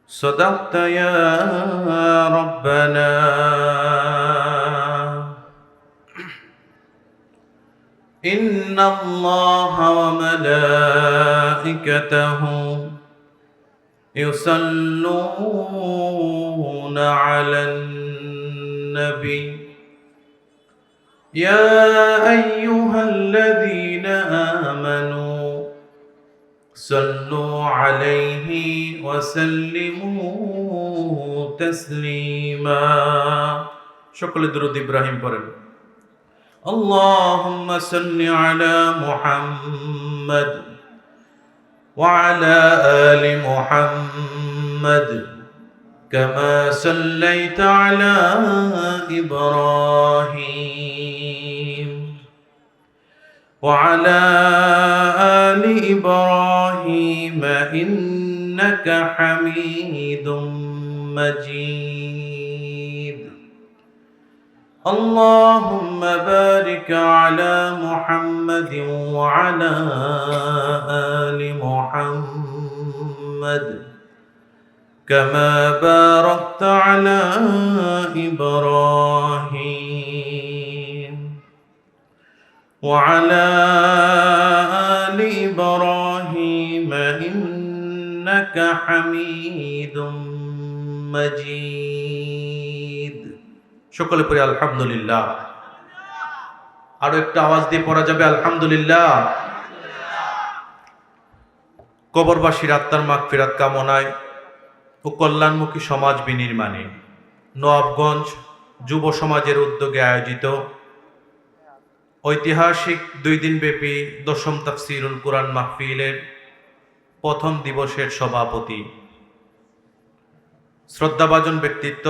صدقت يا ربنا إن الله وملائكته يصلون على النبي يا أيها الذين آمنوا صلوا عليه وسلموا تسليما شكل درود إبراهيم পড়েন اللهم صل على محمد وعلى آل محمد كما صليت على إبراهيم وعلى آل إبراهيم إنك حميد مجيد اللهم بارك على محمد وعلى آل محمد كما باركت على إبراهيم وعلى آل إبراهيم إنك حميد مجيد সকলে পড়ি আলহামদুলিল্লাহ আরো একটা আওয়াজ দিয়ে পড়া যাবে আলহামদুলিল্লাহ কবরবাসীর আত্মার মাগফিরাত কামনায় ও কল্যাণমুখী সমাজ বিনির্মাণে নবাবগঞ্জ যুব সমাজের উদ্যোগে আয়োজিত ঐতিহাসিক 2 দিনব্যাপী দশম তাফসীরুল কুরআন মাহফিলের প্রথম দিবসের সভাপতি শ্রদ্ধাভাজন ব্যক্তিত্ব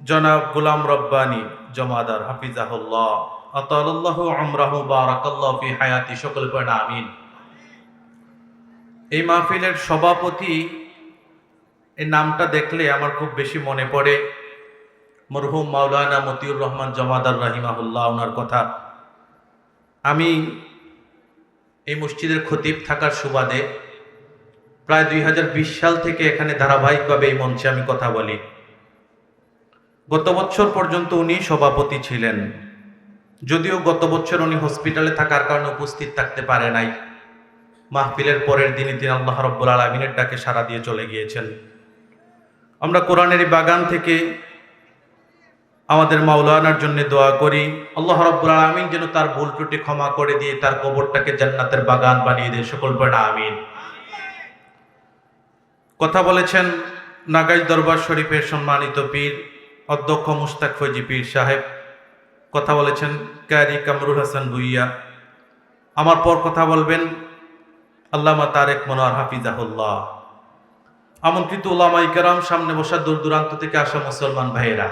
জনাব গোলাম রব্বানী জমাদার হাফিজাহুল্লাহ আতালাল্লাহু উমরাহু বারাকাল্লাহু ফি হায়াতি সকলে পড়েন আমিন। এই মাহফিলের সভাপতি এই নামটা দেখলে আমার খুব বেশি মনে পড়ে মরহুম মাওলানা মতিউর রহমান জমাদার রাহিমাহুল্লাহ ওনার কথা। আমি এই মসজিদের খতিব থাকার সুবাদে প্রায় 2020 সাল থেকে এখানে ধারাবাহিকভাবে এই মঞ্চে আমি কথা বলি। গত বছর পর্যন্ত উনি সভাপতি ছিলেন, যদিও গত বছর উনি হসপিটালে থাকার কারণে উপস্থিত থাকতে পারে নাই। মাহফিলের পরের দিনই তিনি আল্লাহ রাব্বুল আলামিনের ডাকে সাড়া দিয়ে চলে গিয়েছেন। আমরা কোরআনের এই বাগান থেকে আমাদের মাওলানার জন্য দোয়া করি, আল্লাহ রাব্বুল আলামিন যেন তার ভুল ত্রুটি ক্ষমা করে দিয়ে তার কবরটাকে জান্নাতের বাগান বানিয়ে দেয়, সকল পড়ে আমিন। কথা বলেছেন নাগাইজ দরবার শরীফের সম্মানিত পীর অধ্যক্ষ মুশতাক ফৈজি পীর সাহেব, কথা বলেছেন কারি কামরুল হাসান ভুইয়া। আমার পর কথা বলবেন আল্লামা তারেক মনোয়ার হাফিজাহুল্লাহ। আমন্ত্রিত উলামায়ে কেরাম, সামনে বসা দূর দূরান্ত থেকে আসা মুসলমান ভাইয়েরা,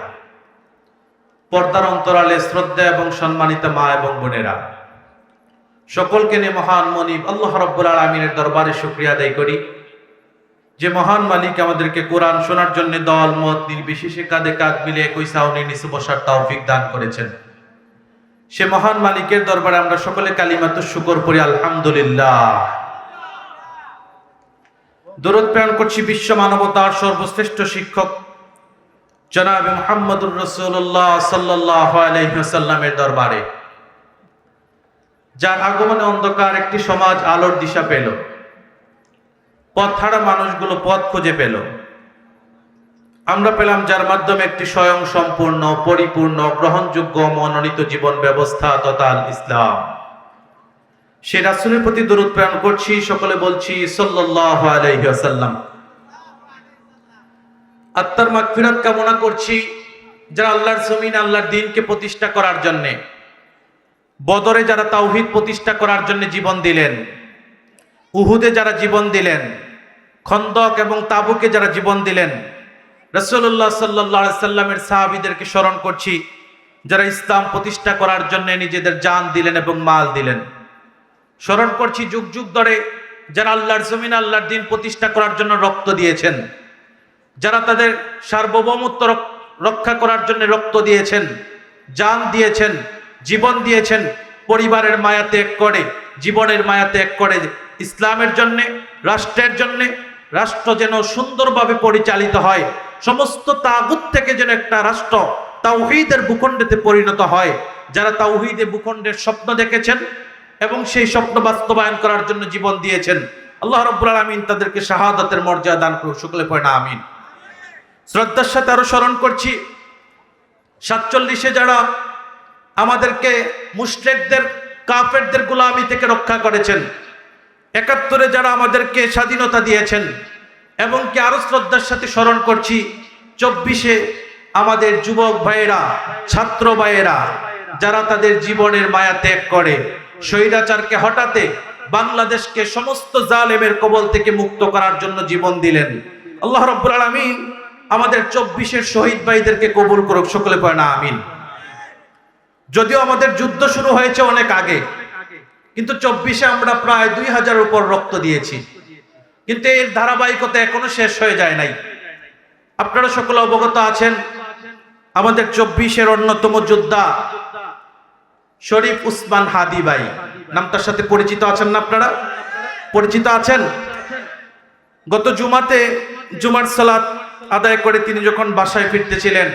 পর্দার অন্তরালে শ্রদ্ধা এবং সম্মানিত মা এবং বোনেরা, সকলকে নিয়ে মহান মনিব আল্লাহ রাব্বুল আলামিনের দরবারে শুকরিয়া আদায় করি যে মহান মালিক আমাদেরকে কোরআন শোনার জন্য দল মত নির্বিশেষে কাঁধে কাঁধ মিলিয়ে একই ছাউনির নিচে বসার তৌফিক দান করেছেন। সে মহান মালিকের দরবারে আমরা সকলে কালিমাতুশ শুকর পড়ি আলহামদুলিল্লাহ। দরুদ প্রেরণ করছি বিশ্ব মানবতার সর্বশ্রেষ্ঠ শিক্ষক জনাবে মুহাম্মদুর রাসূলুল্লাহ সাল্লাল্লাহু আলাইহি ওয়াসাল্লামের দরবারে, যার আগমনে অন্ধকার একটি সমাজ আলোর দিশা পেল, পথহারা মানুষগুলো পথ খুঁজে পেল। আমরা পেলাম যার মাধ্যমে একটি স্বয়ং সম্পূর্ণ, পরিপূর্ণ, গ্রহণযোগ্য, মনোনীত জীবন ব্যবস্থা তথা ইসলাম। সে রাসূলের প্রতি দরুদ প্রেরণ করছি, সকলে বলছি সাল্লাল্লাহু আলাইহি ওয়াসাল্লাম। আত্মার মাগফিরাত কামনা করছি যারা আল্লাহর জমিনে আল্লাহর দ্বীনকে প্রতিষ্ঠা করার জন্য বদরে যারা তাওহীদ প্রতিষ্ঠা করার জন্য জীবন দিলেন, উহুদে যারা জীবন দিলেন, খন্দক এবং তাবুকে যারা জীবন দিলেন, রাসূলুল্লাহ সাল্লাল্লাহু আলাইহি সাল্লামের সাহাবীদেরকে স্মরণ করছি যারা ইসলাম প্রতিষ্ঠা করার জন্য নিজেদের জান দিলেন এবং মাল দিলেন। স্মরণ করছি যুগ যুগ ধরে যারা আল্লাহর জমিনে আল্লাহর দ্বীন প্রতিষ্ঠা করার জন্য রক্ত দিয়েছেন, যারা তাদের সার্বভৌমত্ব রক্ষা করার জন্য রক্ত দিয়েছেন, জান দিয়েছেন, জীবন দিয়েছেন, পরিবারের মায়া ত্যাগ করে, জীবনের মায়া ত্যাগ করে ইসলামের জন্য, রাষ্ট্রের জন্য, রাষ্ট্র যেন সুন্দরভাবে পরিচালিত হয়, সমস্ত তাগুত থেকে যেন একটা রাষ্ট্র তাওহীদের ভূখণ্ডেতে পরিণত হয়। যারা তাওহীদে ভূখণ্ডের স্বপ্ন দেখেছেন এবং সেই স্বপ্ন বাস্তবায়ন করার জন্য জীবন দিয়েছেন, আল্লাহ রাব্বুল আলামিন তাদেরকে শাহাদাতের মর্যাদা দান করুক। সকলে পড়ে না আমিন। শ্রদ্ধার সাথে আরো স্মরণ করছি 47-এ যারা আমাদেরকে মুশরিকদের, কাফেরদের গোলামি থেকে রক্ষা করেছেন, 71-এ যারা আমাদেরকে স্বাধীনতা দিয়েছেন, এবং কি আরো শ্রদ্ধার সাথে স্মরণ করছি 24-এ আমাদের যুবক ভাইয়েরা, ছাত্র ভাইয়েরা যারা তাদের জীবনের মায়া ত্যাগ করে স্বৈরাচারকে হটাতে, বাংলাদেশকে সমস্ত জালেমের কবল থেকে মুক্ত করার জন্য জীবন দিলেন। আল্লাহ রাব্বুল আলামিন আমাদের 24-এর শহীদ ভাইদেরকে কবুল করুক। সকলে পড়ে না আমিন। যদিও আমাদের যুদ্ধ শুরু হয়েছে অনেক আগে, কিন্তু 24-এ আমরা প্রায় 2000-এর উপর রক্ত দিয়েছি, কিন্তু এর ধারাবাহিকতা এখনো শেষ হয়ে যায় নাই। আপনারা সকলে অবগত আছেন আমাদের 24-এর অন্যতম যোদ্ধা শরীফ উসমান হাদি ভাই, নামটার সাথে পরিচিত আছেন না? আপনারা পরিচিত আছেন? গত জুমাতে জুমার সালাত আদায় করে তিনি যখন বাসায় ফিরতেছিলেন,